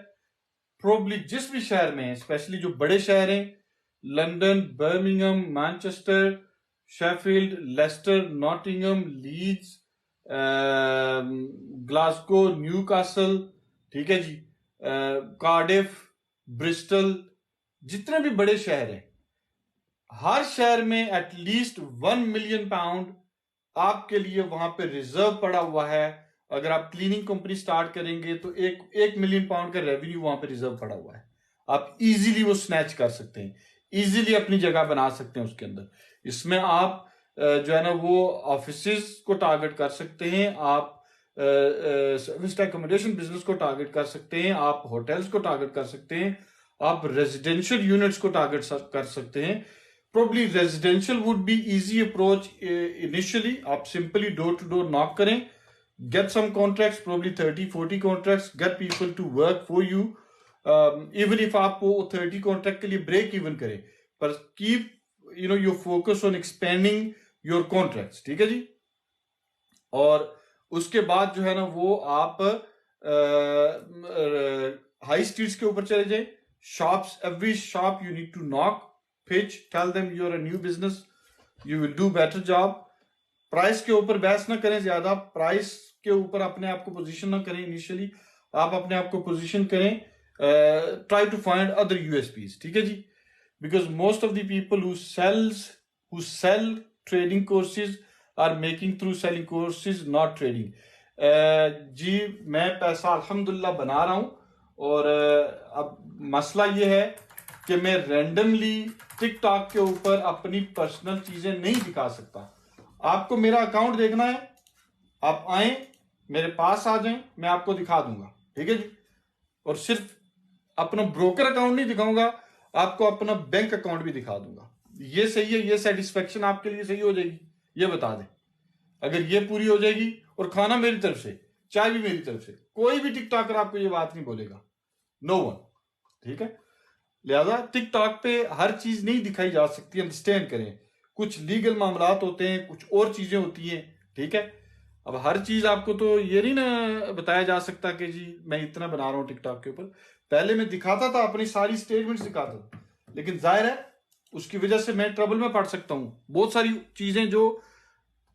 प्रोबली जिस भी शहर में है, स्पेशली जो बड़े शहर हैं, London, Birmingham, Manchester, Sheffield, Leicester, Nottingham, Leeds, Glasgow, Newcastle, ठीक है जी, कार्डिफ, ब्रिस्टल, जितने भी बड़े शहर हैं, हर शहर में एटलीस्ट 1 मिलियन पाउंड आपके लिए वहां पे रिजर्व पड़ा हुआ है। अगर आप क्लीनिंग कंपनी स्टार्ट करेंगे तो 1 मिलियन पाउंड का रेवेन्यू वहां पे रिजर्व पड़ा हुआ है। आप इजीली वो स्नैच कर सकते हैं, इजीली अपनी जगह बना सकते हैं उसके अंदर। इसमें आप जो है ना वो ऑफिसेज को टारगेट कर सकते हैं, आप सर्विस एकोमोडेशन बिजनेस को टारगेट कर सकते हैं, आप होटल्स को टारगेट कर सकते हैं, आप रेजिडेंशियल यूनिट्स को टारगेट कर सकते हैं। Probably residential would be easy approach initially. आप simply door to door knock करें, get some contracts, probably 30-40 contracts, get people to work for you. Even if आप वो 30 contract के लिए break even करें, पर keep your focus on expanding your contracts. ठीक है जी। और उसके बाद जो है ना वो आप हाई स्ट्रीट्स के ऊपर चले जाए, shops, every shop you need to knock, pitch, tell them you're a new business, you will do better job. Price के ऊपर बहस ना करें ज्यादा, प्राइस के ऊपर अपने आप को पोजीशन ना करें इनिशियली, आप अपने आप को पोजीशन करें, try to find other USPs, ठीक है जी। Because most of the people who sell trading courses are making through selling courses not trading. जी मैं पैसा अल्हम्दुलिल्लाह बना रहा हूं, और अब मसला ये है कि मैं रैंडमली टिकटॉक के ऊपर अपनी पर्सनल चीजें नहीं दिखा सकता। आपको मेरा अकाउंट देखना है, आप आए मेरे पास आ जाएं, मैं आपको दिखा दूंगा, ठीक है जी। और सिर्फ अपना ब्रोकर अकाउंट नहीं दिखाऊंगा, आपको अपना बैंक अकाउंट भी दिखा दूंगा। ये सही है, ये सेटिस्फेक्शन आपके लिए सही हो जाएगी, ये बता दें। अगर ये पूरी हो जाएगी, और खाना मेरी तरफ से, चाय भी मेरी तरफ से, कोई भी टिकटॉकर आपको ये बात नहीं बोलेगा, नो वन, ठीक है। लिहाजा टिकटॉक पे हर चीज नहीं दिखाई जा सकती, अंडरस्टैंड करें। कुछ लीगल मामलात होते हैं, कुछ और चीजें होती हैं, ठीक है। अब हर चीज आपको तो ये नहीं ना बताया जा सकता कि जी मैं इतना बना रहा हूं टिकटॉक के ऊपर। पहले मैं दिखाता था, अपनी सारी स्टेटमेंट्स दिखाता था, लेकिन जाहिर है उसकी वजह से मैं ट्रबल में पड़ सकता हूं। बहुत सारी चीजें जो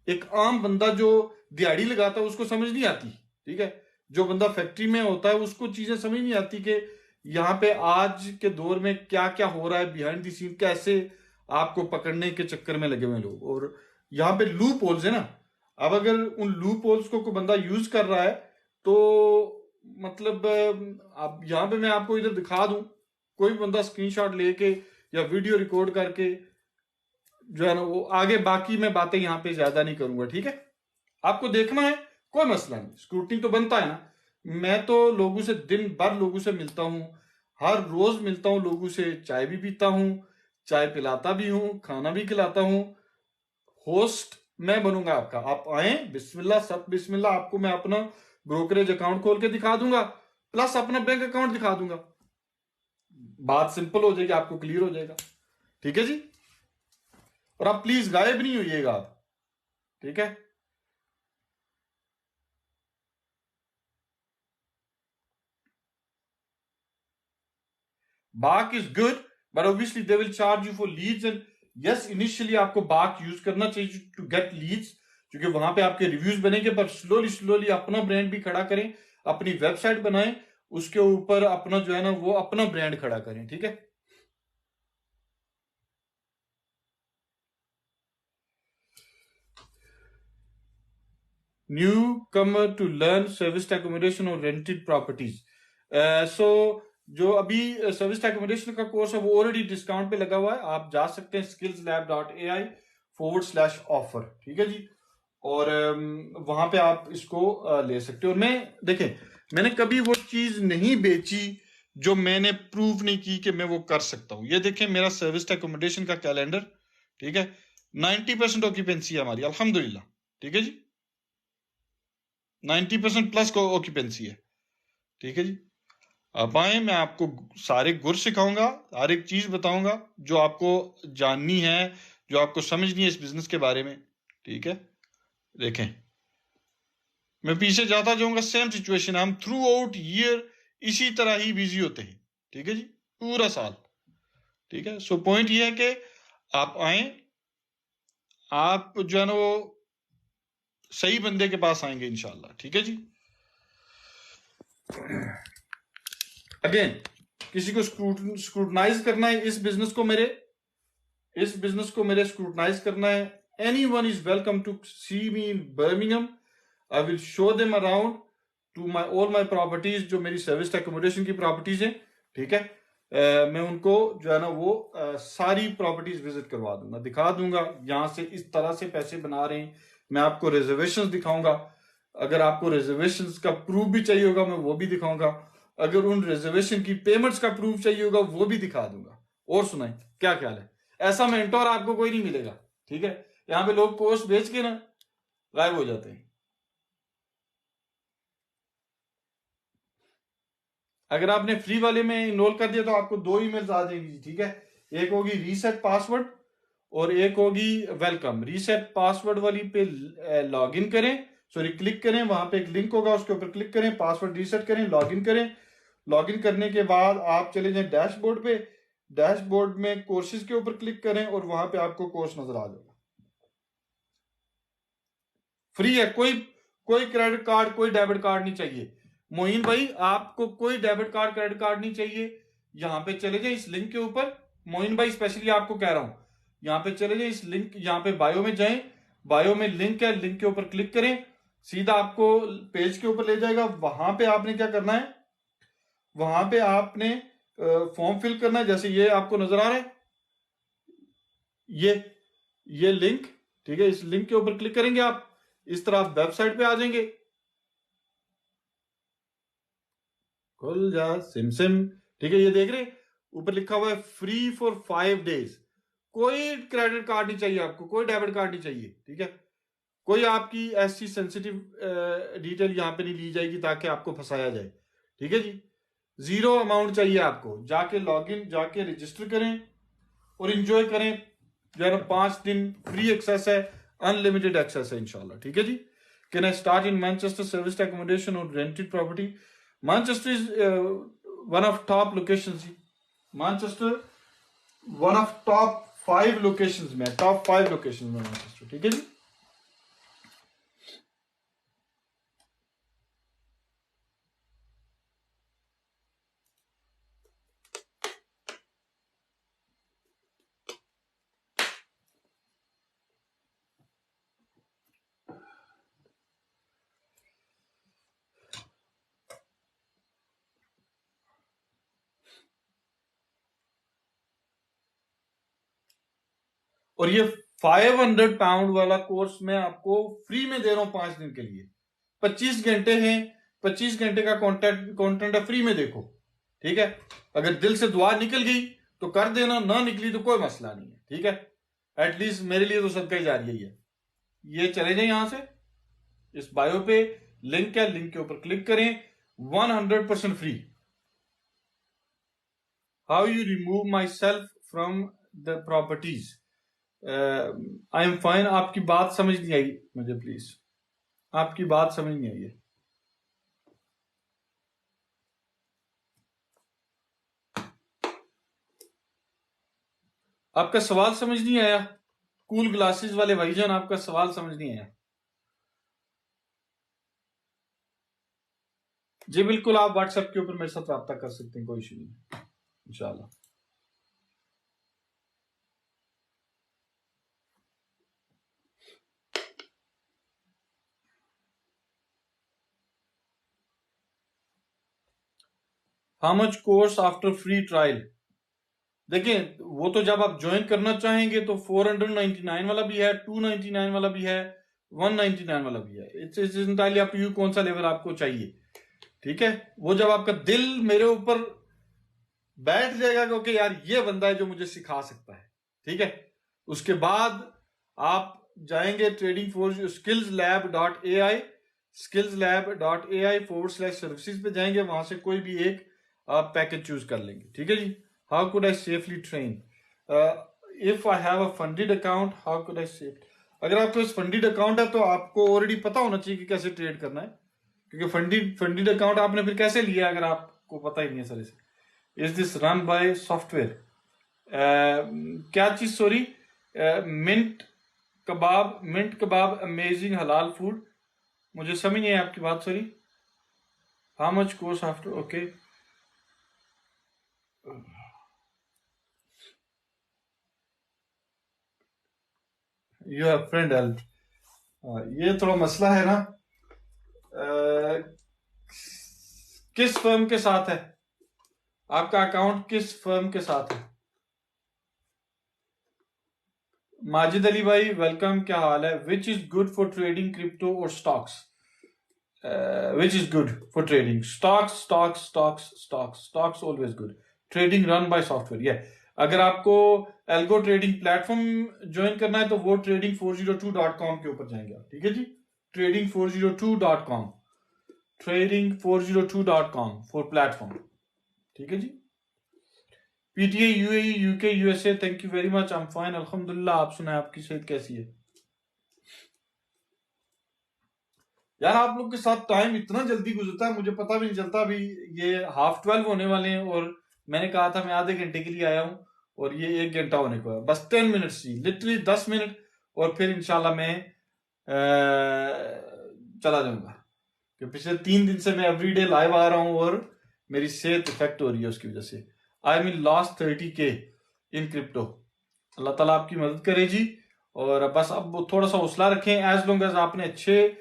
एक आम बंदा जो दिहाड़ी लगाता है उसको समझ नहीं आती, ठीक है। जो बंदा फैक्ट्री में होता है उसको चीजें समझ नहीं आती कि यहाँ पे आज के दौर में क्या क्या हो रहा है बिहाइंड द सीन, कैसे आपको पकड़ने के चक्कर में लगे हुए लोग। और यहाँ पे लूप होल्स है ना, अब अगर उन लूप होल्स को कोई बंदा यूज कर रहा है तो मतलब अब यहाँ पे मैं आपको इधर दिखा दूं, कोई बंदा स्क्रीनशॉट लेके या वीडियो रिकॉर्ड करके जो है ना वो आगे, बाकी मैं बातें यहां पे ज्यादा नहीं करूंगा, ठीक है। आपको देखना है, कोई मसला नहीं, स्क्रूटनी तो बनता है ना। मैं तो लोगों से दिन भर लोगों से मिलता हूं, हर रोज मिलता हूं लोगों से, चाय भी पीता हूं, चाय पिलाता भी हूं, खाना भी खिलाता हूं। होस्ट मैं बनूंगा आपका, आप आए, बिस्मिल्लाह सब बिस्मिल्लाह, आपको मैं अपना ब्रोकरेज अकाउंट खोल के दिखा दूंगा, प्लस अपना बैंक अकाउंट दिखा दूंगा। बात सिंपल हो जाएगी, आपको क्लियर हो जाएगा, ठीक है जी। और आप प्लीज गायब नहीं होइएगा आप, ठीक है। Bark is good, but obviously they will charge you for leads, and yes initially आपको बाक यूज करना चाहिए टू गेट लीड्स, क्योंकि वहां पे आपके रिव्यूज बनेंगे। पर स्लोली स्लोली अपना ब्रांड भी खड़ा करें, अपनी वेबसाइट बनाएं, उसके ऊपर अपना जो है ना वो अपना ब्रांड खड़ा करें, ठीक है। Newcomer to learn service accommodation और रेंटेड प्रॉपर्टीज। सो जो अभी सर्विस एकोमोडेशन का कोर्स है वो ऑलरेडी डिस्काउंट पे लगा हुआ है, आप जा सकते हैं skillslab.ai/offer, ठीक है जी। और वहां पे आप इसको ले सकते हो। और मैं देखें, मैंने कभी वो चीज नहीं बेची जो मैंने प्रूव नहीं की कि मैं वो कर सकता हूं। ये देखें मेरा सर्विस एकोमोडेशन का कैलेंडर, ठीक है, 90% ऑक्यूपेंसी है हमारी अल्हम्दुलिल्लाह, ठीक है जी, 90% प्लस को ऑक्यूपेंसी है, ठीक है जी। अब आए, मैं आपको सारे गुर सिखाऊंगा, हर एक चीज बताऊंगा जो आपको जाननी है, जो आपको समझनी है इस बिजनेस के बारे में, ठीक है। देखें मैं पीछे जाता जाऊंगा, सेम सिचुएशन, हम थ्रू आउट ईयर इसी तरह ही बिजी होते हैं, ठीक है जी, पूरा साल, ठीक है। सो पॉइंट ये है कि आप आए, आप जो है ना वो सही बंदे के पास आएंगे इंशाल्लाह, ठीक है जी। अगेन किसी को स्क्रूटनाइज करना है इस बिजनेस को मेरे स्क्रूटनाइज करना है, anyone is welcome to see me in Birmingham. I will show them around to my all my properties, जो मेरी सर्विस एकोमोडेशन की प्रॉपर्टीज हैं, ठीक है। मैं उनको जो है ना वो सारी प्रॉपर्टीज विजिट करवा दूंगा, दिखा दूंगा यहां से इस तरह से पैसे बना रहे हैं। मैं आपको रिजर्वेशन दिखाऊंगा, अगर आपको रिजर्वेशन का प्रूफ भी चाहिए होगा मैं वो भी दिखाऊंगा, अगर उन रिजर्वेशन की पेमेंट्स का प्रूफ चाहिए होगा वो भी दिखा दूंगा। और सुनाए क्या ख्याल है, ऐसा मेंटोर आपको कोई नहीं मिलेगा, ठीक है। यहां पे लोग कोर्स बेच के ना गायब हो जाते हैं। अगर आपने फ्री वाले में इनरोल कर दिया तो आपको 2 ईमेल्स आ जाएंगी, ठीक है। एक होगी रीसेट पासवर्ड और एक होगी वेलकम। रीसेट पासवर्ड वाली पे लॉग इन करें, सॉरी क्लिक करें, वहां पे एक लिंक होगा उसके ऊपर क्लिक करें, पासवर्ड रीसेट करें, लॉग इन करें। लॉग इन करने के बाद आप चले जाएं डैशबोर्ड पे, डैशबोर्ड में कोर्सेज के ऊपर क्लिक करें और वहां पे आपको कोर्स नजर आ जाएगा। फ्री है, कोई कोई क्रेडिट कार्ड कोई डेबिट कार्ड नहीं चाहिए। मोइन भाई आपको कोई डेबिट कार्ड क्रेडिट कार्ड नहीं चाहिए। यहां पे चले जाए इस लिंक के ऊपर, मोइन भाई स्पेशली आपको कह रहा हूं, यहां पे चले जाए इस लिंक, यहां पे बायो में जाएं, बायो में लिंक है, लिंक के ऊपर क्लिक करें, सीधा आपको पेज के ऊपर ले जाएगा। वहां पे आपने क्या करना है, वहां पे आपने फॉर्म फिल करना है, जैसे ये आपको नजर आ रहा है, ये लिंक, ठीक है। इस लिंक के ऊपर क्लिक करेंगे आप, इस तरह आप वेबसाइट पे आ जाएंगे। खुल जा सिम सिम, ठीक है। ये देख रहे ऊपर लिखा हुआ है फ्री फॉर 5 days। कोई क्रेडिट कार्ड नहीं चाहिए आपको, कोई डेबिट कार्ड नहीं चाहिए, ठीक है। कोई आपकी ऐसी सेंसिटिव डिटेल यहां पे नहीं ली जाएगी ताकि आपको फंसाया जाए, ठीक है जी। 0 अमाउंट चाहिए आपको, जाके लॉगिन, जाके रजिस्टर करें और इंजॉय करें। जो है 5 दिन फ्री एक्सेस है, अनलिमिटेड एक्सेस है इंशाल्लाह, ठीक है जी। Can I start in Manchester service accommodation और rented property? Manchester is one of top location जी। Manchester one of top 5 location में, टॉप 5 लोकेशन में मैनचेस्टर, ठीक है जी। और ये 500 पाउंड वाला कोर्स मैं आपको फ्री में दे रहा हूं 5 दिन के लिए। 25 घंटे हैं, 25 घंटे का कंटेंट है, फ्री में देखो, ठीक है। अगर दिल से दुआ निकल गई तो कर देना, ना निकली तो कोई मसला नहीं है, ठीक है। एटलीस्ट मेरे लिए तो सदका ही जारी है। ये चले जाए यहां से, इस बायो पे लिंक है, लिंक के ऊपर क्लिक करें, 100% free. How you remove my self from the properties? I am fine. आपकी बात समझ नहीं आई मुझे, प्लीज, आपकी बात समझ नहीं आई है। आपका सवाल समझ नहीं आया, कूल ग्लासेस वाले भाईजान, आपका सवाल समझ नहीं आया। जी बिल्कुल, आप व्हाट्सएप के ऊपर मेरे साथ रब्ता कर सकते हैं, कोई इशू नहीं इंशाल्लाह। How much course after free trial? देखिए वो तो जब आप ज्वाइन करना चाहेंगे तो 499 वाला भी है, 299 वाला भी है, 199 वाला भी है। It's entirely up to you कौन सा लेवल आपको चाहिए, ठीक है। वो जब आपका दिल मेरे ऊपर बैठ जाएगा क्योंकि यार ये बंदा है जो मुझे सिखा सकता है, ठीक है, उसके बाद आप जाएंगे trading for skills lab dot A I, skills lab dot A I /services पे जाएंगे, वहां से कोई भी एक आप पैकेज चूज कर लेंगे, ठीक है जी। How could I safely train if I have a funded account? How could I safe? अगर आपके पास फंडेड अकाउंट है तो आपको ऑलरेडी पता होना चाहिए कि कैसे ट्रेड करना है, क्योंकि फंडेड अकाउंट आपने फिर कैसे लिया अगर आपको पता ही नहीं है सर इसे। Is this run by software? क्या चीज, सॉरी? मिंट कबाब अमेजिंग हलाल फूड, मुझे समझ नहीं है आपकी बात, sorry. How much course after? Okay, you have friend help. ये थोड़ा मसला है ना। किस फर्म के साथ है आपका अकाउंट, किस फर्म के साथ है? माजिद अली भाई वेलकम, क्या हाल है? Which is good for trading crypto और stocks? Which is good for trading? Stocks always good. Trading run by software, ये अगर आपको एल्गो ट्रेडिंग प्लेटफॉर्म ज्वाइन करना है तो वो trading402.com के ऊपर जाएंगे आप, ठीक है जी। trading402.com, trading402.com फॉर प्लेटफॉर्म, ठीक है जी। PTA UAE UK USA, thank you very much, I am fine अल्हम्दुलिल्लाह। आप सुनाए, आपकी सेहत कैसी है? यार आप लोग के साथ टाइम इतना जल्दी गुजरता है, मुझे पता भी नहीं चलता। अभी ये 12:30 होने वाले हैं और मैंने कहा था मैं आधे घंटे के लिए आया हूं और ये 1 घंटा होने को है। बस 10 मिनट ही, लिटरली 10 मिनट, और फिर इंशाल्लाह मैं चला जाऊंगा कि पिछले 3 दिन से मैं एवरीडे लाइव आ रहा हूं और मेरी सेहत इफेक्ट हो रही है उसकी वजह से। I mean lost 30K in crypto. अल्लाह ताला आपकी मदद करे जी। और बस अब थोड़ा सा हौसला रखें, एज लॉन्ग एज आपने अच्छे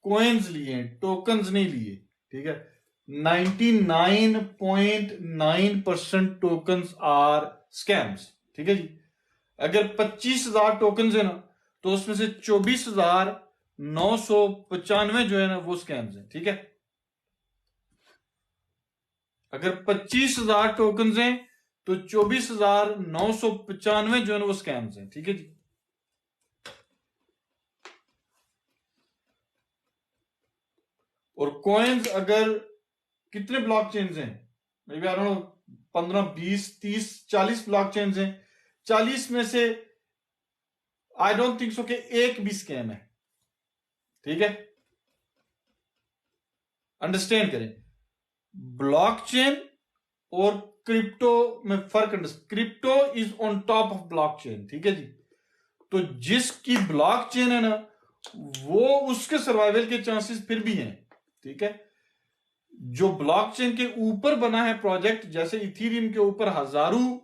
कोइंस लिए हैं, टोकन्स नहीं लिए, ठीक है। 99.9% टोकन्स आर स्कैम्स, ठीक है जी। अगर 25,000 टोकन्स है ना, तो उसमें से 24,995 जो है ना वो स्कैम्स हैं, ठीक है। अगर 25,000 टोकन्स हैं तो 24,995 जो है ना वो स्कैम्स हैं, ठीक है जी। और कॉइन्स अगर कितने ब्लॉक चेन्स हैं, maybe I don't know, 15, 20, 30, 40 blockchains हैं। 40 में से आई डोंट थिंक सो कि एक भी स्कैम है, ठीक है। अंडरस्टैंड करें, ब्लॉकचेन और क्रिप्टो में फर्क। Crypto is on top of blockchain, ठीक है जी। तो जिसकी ब्लॉकचेन है ना, वो उसके सर्वाइवल के चांसेस फिर भी हैं, ठीक है। जो ब्लॉकचेन के ऊपर बना है प्रोजेक्ट, जैसे इथीरियम के ऊपर हजारों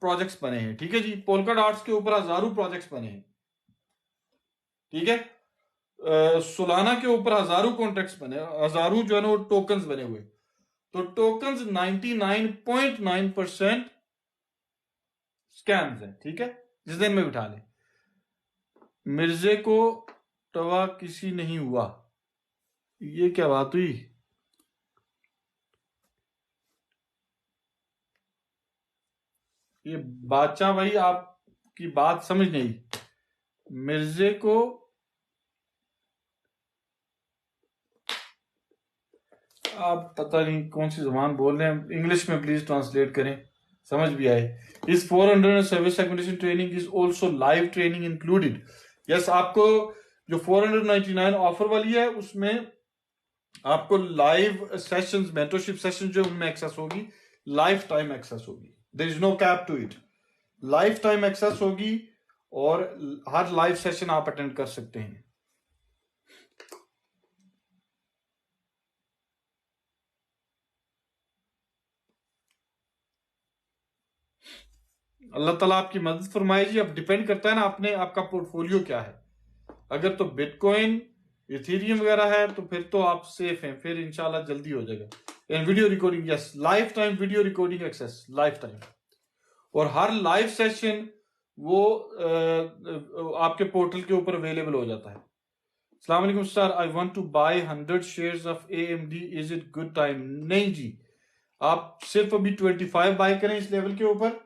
प्रोजेक्ट्स बने हैं, ठीक है जी। पोल्का डॉट्स के ऊपर हजारों प्रोजेक्ट्स बने हैं, ठीक है। सोलाना के ऊपर हजारों कॉन्ट्रैक्ट्स बने, हजारों जो है ना वो टोकन्स बने हुए। तो टोकन्स 99.9% स्कैम्स है, ठीक है। जिस दिन में बिठा ले, मिर्जे को तवा किसी नहीं हुआ, ये क्या बात हुई? ये बादशाह भाई आपकी बात समझ नहीं। मिर्जे को आप पता नहीं कौन सी जुबान बोल रहे हैं, इंग्लिश में प्लीज ट्रांसलेट करें, समझ भी आए। इस 400 service acquisition training is also live training included. Yes, आपको जो 499 ऑफर वाली है उसमें आपको लाइव सेशंस, मेंटरशिप सेशन जो उनमें एक्सेस होगी, लाइफ टाइम एक्सेस होगी। There is no cap to it, lifetime access होगी और हर लाइव सेशन आप अटेंड कर सकते हैं। अल्लाह ताला आपकी मदद फरमाए जी। अब डिपेंड करता है ना आपने, आपका पोर्टफोलियो क्या है। अगर तो बिटकॉइन, इथेरियम वगैरह है तो फिर तो आप सेफ हैं, फिर इंशाल्लाह जल्दी हो जाएगा। And video recording, yes, lifetime video recording access, lifetime. और हर लाइव सेशन वो आपके पोर्टल के ऊपर अवेलेबल हो जाता है। अस्सलाम वालेकुम sir, I want to buy 100 shares of AMD, is it good time? नहीं जी, आप सिर्फ अभी 25 बाय करें इस लेवल के ऊपर।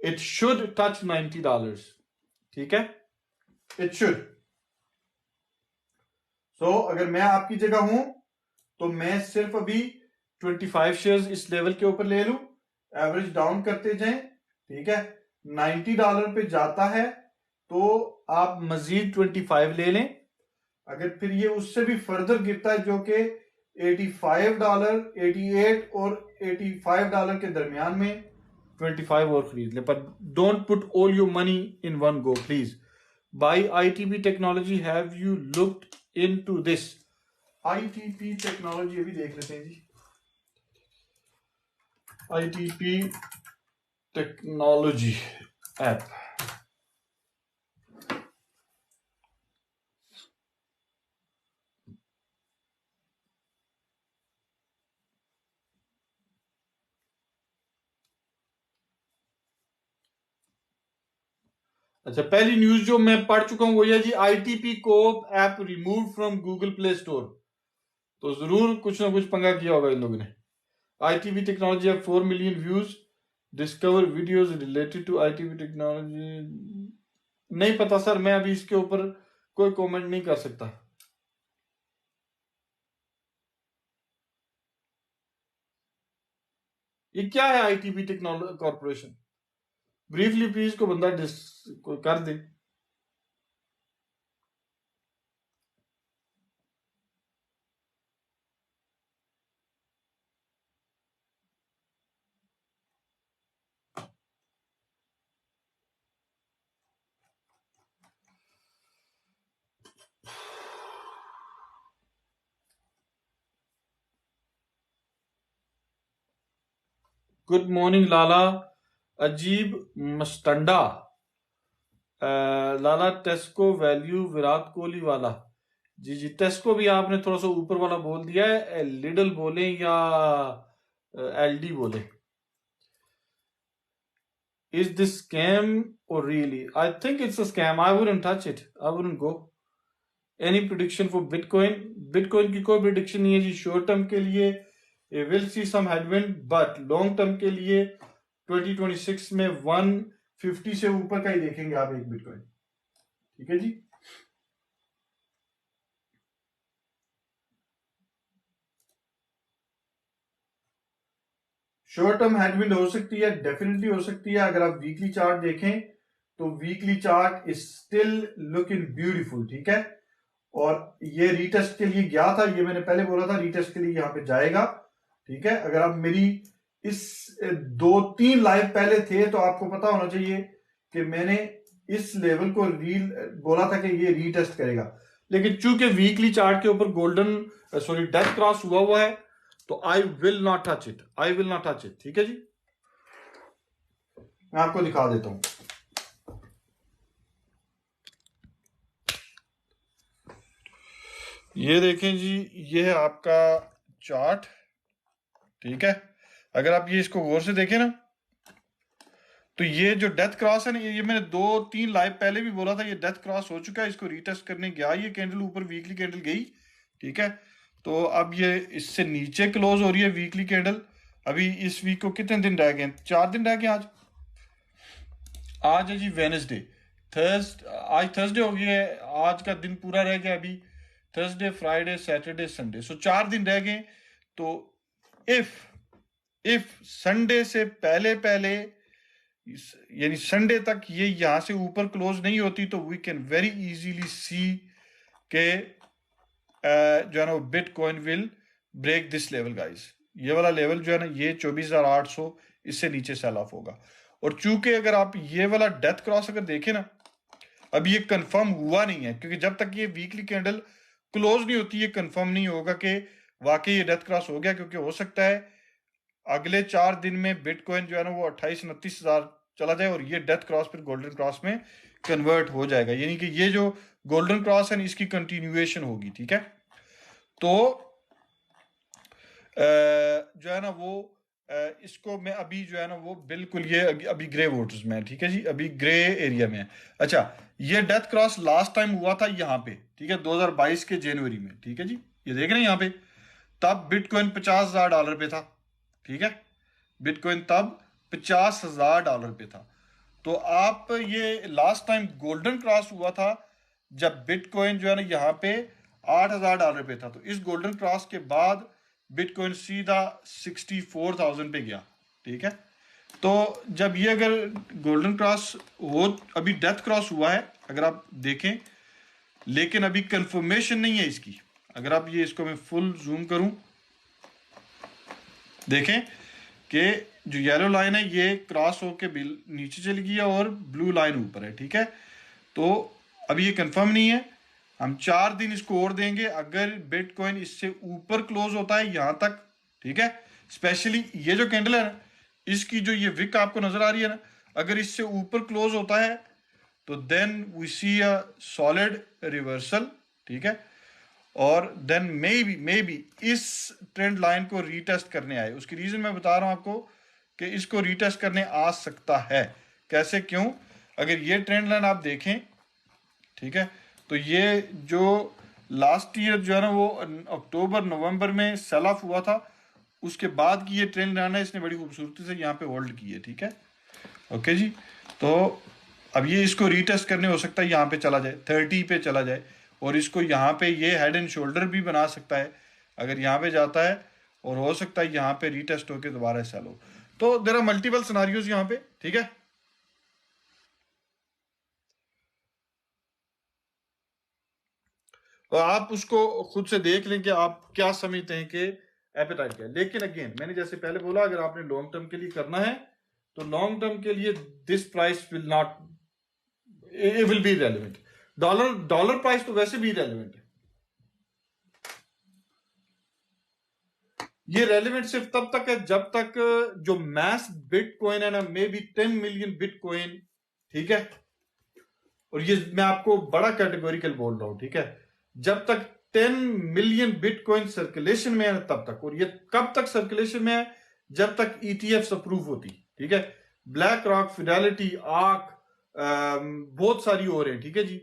इट शुड टच $90, ठीक है, इट शुड। सो अगर मैं आपकी जगह हूं तो मैं सिर्फ अभी 25 शेयर्स इस लेवल के ऊपर ले लूं, एवरेज डाउन करते जाएं, ठीक है। $90 पे जाता है तो आप मजीद 25 ले लें। अगर फिर ये उससे भी फर्दर गिरता है, जो कि $85, 88 और $85 के दरमियान में, 25 और खरीद ले। पर don't put all your money in one go please. Buy ITP technology, have you looked into this? ITP technology अभी देख लेते हैं जी। ITP टेक्नोलॉजी ऐप, अच्छा, पहली न्यूज जो मैं पढ़ चुका हूं वो ये जी, ITP कोप app remove from Google Play Store. तो जरूर कुछ ना कुछ पंगा किया होगा इन लोगों ने। ITP technology have 4 million views, discover videos related to ITP technology. नहीं पता सर, मैं अभी इसके ऊपर कोई कमेंट नहीं कर सकता। ये क्या है ITP technology corporation? Briefly please को बंदा कर दे। गुड मॉर्निंग लाला। अजीब मस्टंडा। लाला टेस्को वैल्यू विराट कोहली वाला। जी जी, टेस्को भी आपने थोड़ा सा ऊपर वाला बोल दिया है। लिडल बोले या एलडी बोले। इज दिस स्कैम और really? I think it's a scam. I wouldn't touch it, I wouldn't go. Any prediction for bitcoin? Bitcoin की कोई प्रिडिक्शन नहीं है जी। शॉर्ट टर्म के लिए will see some headwind, but long term के लिए 2026 में 150 से ऊपर का ही देखेंगे आप एक बिटकॉइन। ठीक है जी। शॉर्ट टर्म हेडविंड हो सकती है, डेफिनेटली हो सकती है। अगर आप वीकली चार्ट देखें तो weekly chart is still looking beautiful. ठीक है, और ये रीटेस्ट के लिए गया था, ये मैंने पहले बोला था रीटेस्ट के लिए यहां पे जाएगा। ठीक है, अगर आप मेरी इस 2-3 लाइव पहले थे तो आपको पता होना चाहिए कि मैंने इस लेवल को बोला था कि ये रीटेस्ट करेगा। लेकिन चूंकि वीकली चार्ट के ऊपर गोल्डन सॉरी डेथ क्रॉस हुआ है, तो आई will not touch it, I will not touch it. ठीक है जी, मैं आपको दिखा देता हूं। ये देखें जी, ये है आपका चार्ट। ठीक है, अगर आप ये इसको गौर से देखें ना, तो ये जो डेथ क्रॉस है ना, ये मैंने 2-3 लाइव पहले भी बोला था, ये डेथ क्रॉस हो चुका है। इसको रीटेस्ट करने गया, ये कैंडल ऊपर वीकली कैंडल गई। ठीक है, तो अब ये इससे नीचे क्लोज हो रही है वीकली कैंडल। अभी इस वीक को कितने दिन रह गए? 4 दिन रह गए। आज है जी वेनसडे। आज थर्सडे हो गया है, आज का दिन पूरा रह गया अभी। थर्सडे, फ्राइडे, सैटरडे, संडे, सो 4 दिन रह गए। तो इफ इफ संडे से पहले पहले, यानी संडे तक ये यहां से ऊपर क्लोज नहीं होती, तो we can very easily see के जो है ना bitcoin will break this level guys. ये वाला लेवल जो है ना, ये 24,800, इससे नीचे सेल ऑफ होगा। और चूंकि अगर आप ये वाला डेथ क्रॉस अगर देखें ना, अभी ये कंफर्म हुआ नहीं है, क्योंकि जब तक ये वीकली कैंडल क्लोज नहीं होती, ये कंफर्म नहीं होगा कि वाकई ये डेथ क्रॉस हो गया। क्योंकि हो सकता है अगले 4 दिन में बिटकॉइन जो है ना वो 28-29 हजार चला जाए, और ये डेथ क्रॉस फिर गोल्डन क्रॉस में कन्वर्ट हो जाएगा। यानी कि ये जो गोल्डन क्रॉस है इसकी कंटिन्यूएशन होगी। ठीक है, तो जो है ना वो इसको मैं अभी जो है ना वो बिल्कुल ये अभी ग्रे वाटर्स में है। ठीक है जी, अभी ग्रे एरिया में है। अच्छा, ये डेथ क्रॉस लास्ट टाइम हुआ था यहाँ पे। ठीक है, 2022 के जनवरी में। ठीक है जी, ये देख रहे हैं यहाँ पे, तब बिटकॉइन $50,000 पे था। ठीक है, बिटकॉइन तब $50,000 पे था। तो आप ये लास्ट टाइम गोल्डन क्रॉस हुआ था जब बिटकॉइन जो है ना यहाँ पे $8,000 पे था। तो इस गोल्डन क्रॉस के बाद बिटकॉइन सीधा 64,000 पे गया। ठीक है, तो जब ये अगर गोल्डन क्रॉस हो, अभी डेथ क्रॉस हुआ है अगर आप देखें, लेकिन अभी कंफर्मेशन नहीं है इसकी। अगर आप ये इसको मैं फुल जूम करूं, देखें कि जो येलो लाइन है ये क्रॉस होके नीचे चली गई है और ब्लू लाइन ऊपर है। ठीक है, तो अभी ये कंफर्म नहीं है, हम 4 दिन इसको और देंगे। अगर बिटकॉइन इससे ऊपर क्लोज होता है यहां तक, ठीक है, स्पेशली ये जो कैंडल है ना, इसकी जो ये विक आपको नजर आ रही है ना, अगर इससे ऊपर क्लोज होता है तो then we see a solid reversal. ठीक है, और देन मे बी इस ट्रेंड लाइन को रीटेस्ट करने आए। उसकी रीजन मैं बता रहा हूं आपको कि इसको रीटेस्ट करने आ सकता है। कैसे, क्यों? अगर ये ट्रेंड लाइन आप देखें, ठीक है, तो ये जो लास्ट ईयर जो है ना वो अक्टूबर नवंबर में सेल ऑफ हुआ था, उसके बाद की ये ट्रेंड लाइन है, इसने बड़ी खूबसूरती से यहाँ पे होल्ड की है। ठीक है, ओके जी, तो अब ये इसको रीटेस्ट करने हो सकता है यहाँ पे चला जाए, 30 पे चला जाए, और इसको यहाँ पे ये हेड एंड शोल्डर भी बना सकता है अगर यहाँ पे जाता है, और हो सकता है यहाँ पे रीटेस्ट होकर दोबारा सेल हो। तो देयर आर मल्टीपल सिनारियोज यहाँ पे। ठीक है, तो आप उसको खुद से देख लें कि आप क्या समझते हैं कि एपेटाइट क्या है। लेकिन अगेन मैंने जैसे पहले बोला, अगर आपने लॉन्ग टर्म के लिए करना है तो लॉन्ग टर्म के लिए this price will not, it will be relevant. Dollar price तो वैसे भी रेलिवेंट है। ये रेलिवेंट सिर्फ तब तक है जब तक जो मैस बिटकॉइन है ना, मे बी 10 मिलियन बिटकॉइन, ठीक है, और ये मैं आपको बड़ा कैटेगोरिकल बोल रहा हूं, ठीक है, जब तक 10 मिलियन बिटकॉइन सर्कुलेशन में है तब तक। और ये कब तक सर्कुलेशन में है? जब तक ईटीएफ अप्रूव होती, ठीक है। ब्लैक रॉक, फिडेलिटी, आर्क, बहुत सारी और हैं, ठीक है जी।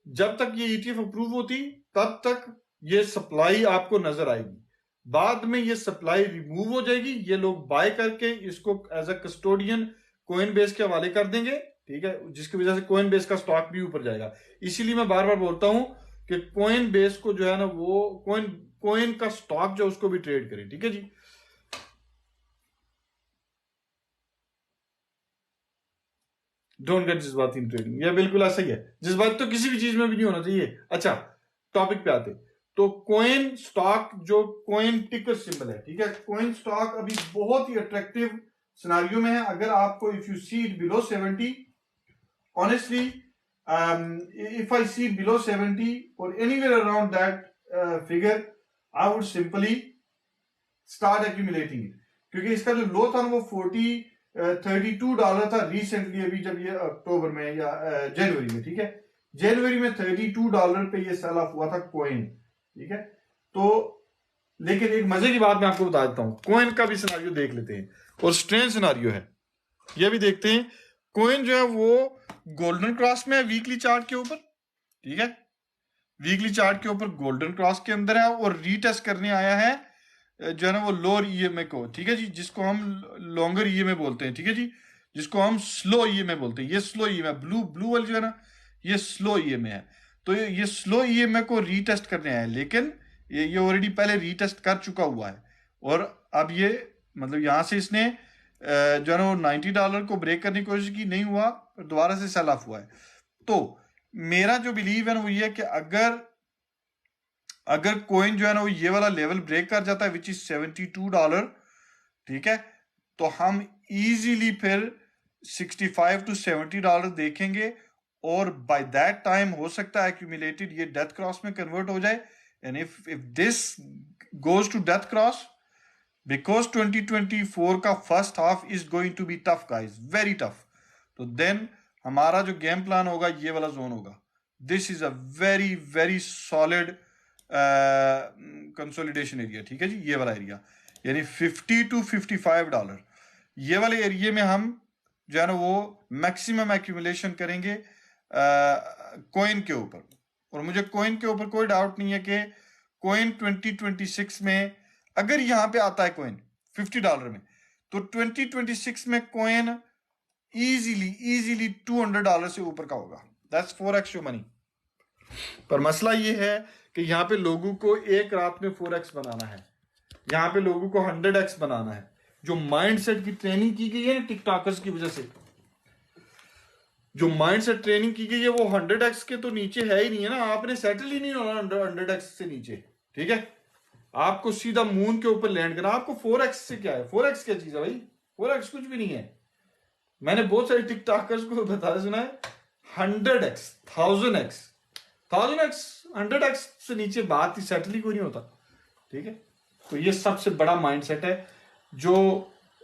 जब तक ये ईटीएफ अप्रूव होती तब तक ये सप्लाई आपको नजर आएगी। बाद में ये सप्लाई रिमूव हो जाएगी, ये लोग बाय करके इसको as a custodian Coinbase के हवाले कर देंगे, ठीक है, जिसकी वजह से कोइन बेस का स्टॉक भी ऊपर जाएगा। इसीलिए मैं बार बार बोलता हूं कि कोइन बेस को जो है ना, वो कोइन का स्टॉक जो उसको भी ट्रेड करें, ठीक है जी। डोंट गेट जज्बाती इन ट्रेडिंग, ये बिल्कुल ऐसा ही है। जज्बात तो किसी भी चीज में भी नहीं होना चाहिए। अच्छा, टॉपिक पे आते, तो कोइन स्टॉक, जो कोइन टिकर सिंबल है, ठीक है, कोइन स्टॉक अभी बहुत ही अट्रैक्टिव सिनारियो में है। अगर आपको, if you see it below 70, honestly, if I see below 70 और anywhere around that figure, I would simply start accumulating it, क्योंकि इसका जो लो था ना वो $32 था रिसेंटली, अभी जब ये अक्टूबर में या जनवरी में, ठीक है, जनवरी में $32 पे ये सेल ऑफ हुआ था कोइन, ठीक है। तो लेकिन एक मजे की बात मैं आपको बता देता हूं, कोइन का भी सिनारियो देख लेते हैं, और स्ट्रेंज सिनारियो है, ये भी देखते हैं। कोइन जो है वो गोल्डन क्रॉस में है वीकली चार्ट के ऊपर, ठीक है, वीकली चार्ट के ऊपर गोल्डन क्रॉस के अंदर है, और रीटेस्ट करने आया है जो है ना वो लोअर ईएमए को, ठीक है जी, जिसको हम लॉन्गर ईएमए बोलते हैं, ठीक है जी, जिसको हम स्लो ईएमए बोलते हैं। ये स्लो ईएमए, ब्लू वाली जो है ना, ये स्लो ईएमए है। तो ये स्लो ईएमए को रीटेस्ट करने आया है, लेकिन ये ऑलरेडी पहले रीटेस्ट कर चुका हुआ है, और अब ये मतलब यहां से इसने जो है ना वो $90 को ब्रेक करने की कोशिश की, नहीं हुआ, दोबारा से सेल ऑफ हुआ है। तो मेरा जो बिलीव है ना वो ये है कि अगर कोइन जो है ना वो ये वाला लेवल ब्रेक कर जाता है, विच इज $72, ठीक है, तो हम इजीली फिर $65 to $70 देखेंगे, और बाय दैट टाइम हो सकता है एक्यूमुलेटेड ये डेथ क्रॉस में कन्वर्ट हो जाए। And if this goes to death cross, because 2024 का first half is going to be tough guys, very tough, तो देन हमारा जो गेम प्लान होगा ये वाला जोन होगा। This is a very very solid consolidation area, ठीक है जी, ये वाला एरिया, यानी $50 to $55, ये वाले एरिया में हम जो है ना वो मैक्सिमम एक्यूमुलेशन करेंगे कोइन के ऊपर। और मुझे कोइन के ऊपर कोई डाउट नहीं है कि कोइन 2026 में अगर यहां पे आता है कोइन $50 में, तो 2026 में कोइन इजीली $200 से ऊपर का होगा। That's 4x your money. पर मसला ये है कि यहां पे लोगों को एक रात में 4x बनाना है, यहां पे लोगों को 100x बनाना है। जो माइंडसेट की ट्रेनिंग की गई है ना टिकटॉकर्स की वजह से, जो माइंडसेट ट्रेनिंग की गई है वो 100x के तो नीचे है ही नहीं है ना, आपने सेटल ही नहीं होना 100x से नीचे, ठीक है, आपको सीधा मून के ऊपर लैंड करना। आपको 4x से क्या है, 4x क्या चीज है भाई, 4x कुछ भी नहीं है। मैंने बहुत सारे टिकटॉकर्स को बता सुना है 100x, 1000x, 100x से नीचे बात ही सेटल ही कोई नहीं होता, ठीक है। तो ये सबसे बड़ा माइंडसेट है जो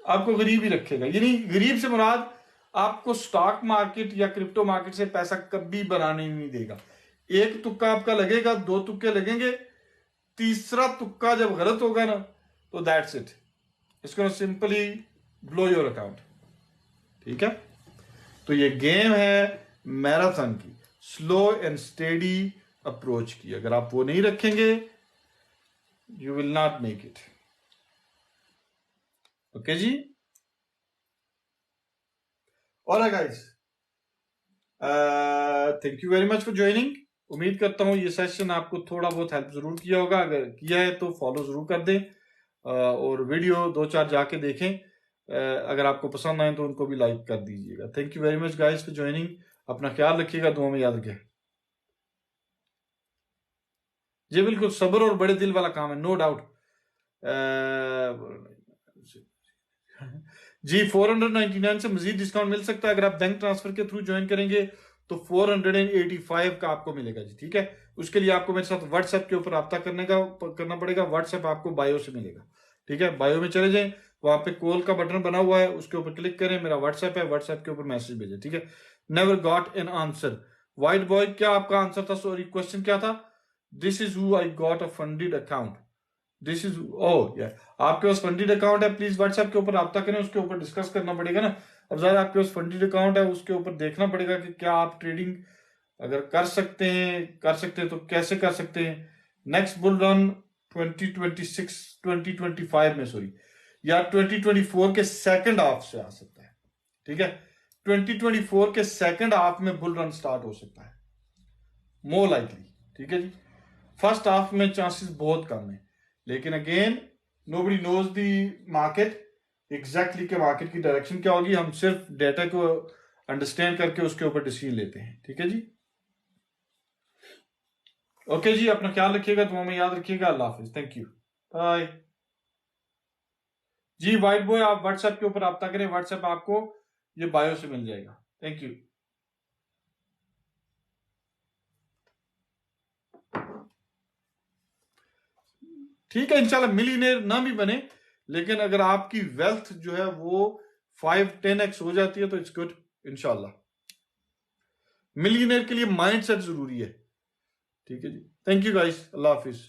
आपको गरीब ही रखेगा, यानी गरीब से मुराद आपको स्टॉक मार्केट या क्रिप्टो मार्केट से पैसा कभी बनाने नहीं देगा। एक तुक्का आपका लगेगा, दो तुक्के लगेंगे, तीसरा तुक्का जब गलत होगा ना तो दैट्स इट, इसको सिंपली ब्लो योर अकाउंट, ठीक है। तो ये गेम है मैराथन की, स्लो एंड स्टेडी अप्रोच की। अगर आप वो नहीं रखेंगे you will not make it. Okay जी, alright guys, thank you very much for joining. उम्मीद करता हूं ये सेशन आपको थोड़ा बहुत हेल्प जरूर किया होगा। अगर किया है तो फॉलो जरूर कर दें, और वीडियो 2-4 जाके देखें। अगर आपको पसंद आए तो उनको भी लाइक कर दीजिएगा। Thank you very much guys for joining. अपना ख्याल रखिएगा, दुआ में याद रखें। जी बिल्कुल, सब्र और बड़े दिल वाला काम है, नो डाउट। जी 499 से मजीद डिस्काउंट मिल सकता है। अगर आप बैंक ट्रांसफर के थ्रू ज्वाइन करेंगे तो 485 का आपको मिलेगा जी, ठीक है। उसके लिए आपको मेरे साथ व्हाट्सएप के ऊपर रब्ता करना पड़ेगा। व्हाट्सएप आपको बायो से मिलेगा, ठीक है। बायो में चले जाएं, वहां पे कॉल का बटन बना हुआ है, उसके ऊपर क्लिक करें, मेरा व्हाट्सएप है, व्हाट्सएप के ऊपर मैसेज भेजें, ठीक है। Never got an answer. White boy, क्या आपका आंसर था? सॉरी, क्वेश्चन क्या था? This is who I got a funded account. This is आपके पास फंडेड अकाउंट है, प्लीज व्हाट्सएप के ऊपर रब्ता करें, उसके ऊपर डिस्कस करना पड़ेगा ना। अब ज़रा आपके पास फंडेड अकाउंट है, उसके ऊपर देखना पड़ेगा कि क्या आप ट्रेडिंग अगर कर सकते हैं तो कैसे कर सकते हैं। नेक्स्ट बुल रन 2026 2025 में, सॉरी, या 2024 के सेकंड हाफ से आ सकता है, ठीक है। 2024 के सेकंड हाफ में बुल रन स्टार्ट हो सकता है, मोर लाइकली, ठीक है जी। फर्स्ट हाफ में चांसेस बहुत कम है, लेकिन again nobody knows the market exactly के मार्केट की डायरेक्शन क्या होगी। हम सिर्फ डेटा को अंडरस्टैंड करके उसके ऊपर डिसीजन लेते हैं, ठीक है जी। ओके जी, अपना ख्याल रखिएगा, दुआ में याद रखिएगा। अल्लाह हाफिज, थैंक यू, बाय। जी वाइट बॉय, आप व्हाट्सएप के ऊपर रब्ता करें, व्हाट्सएप आपको ये बायो से मिल जाएगा। Thank you. ठीक है, इंशाल्लाह मिलीनियर ना भी बने, लेकिन अगर आपकी वेल्थ जो है वो 5-10x हो जाती है तो इट्स गुड इंशाल्लाह। मिलीनियर के लिए माइंडसेट जरूरी है, ठीक है जी। थैंक यू गाइस, अल्लाह हाफिज।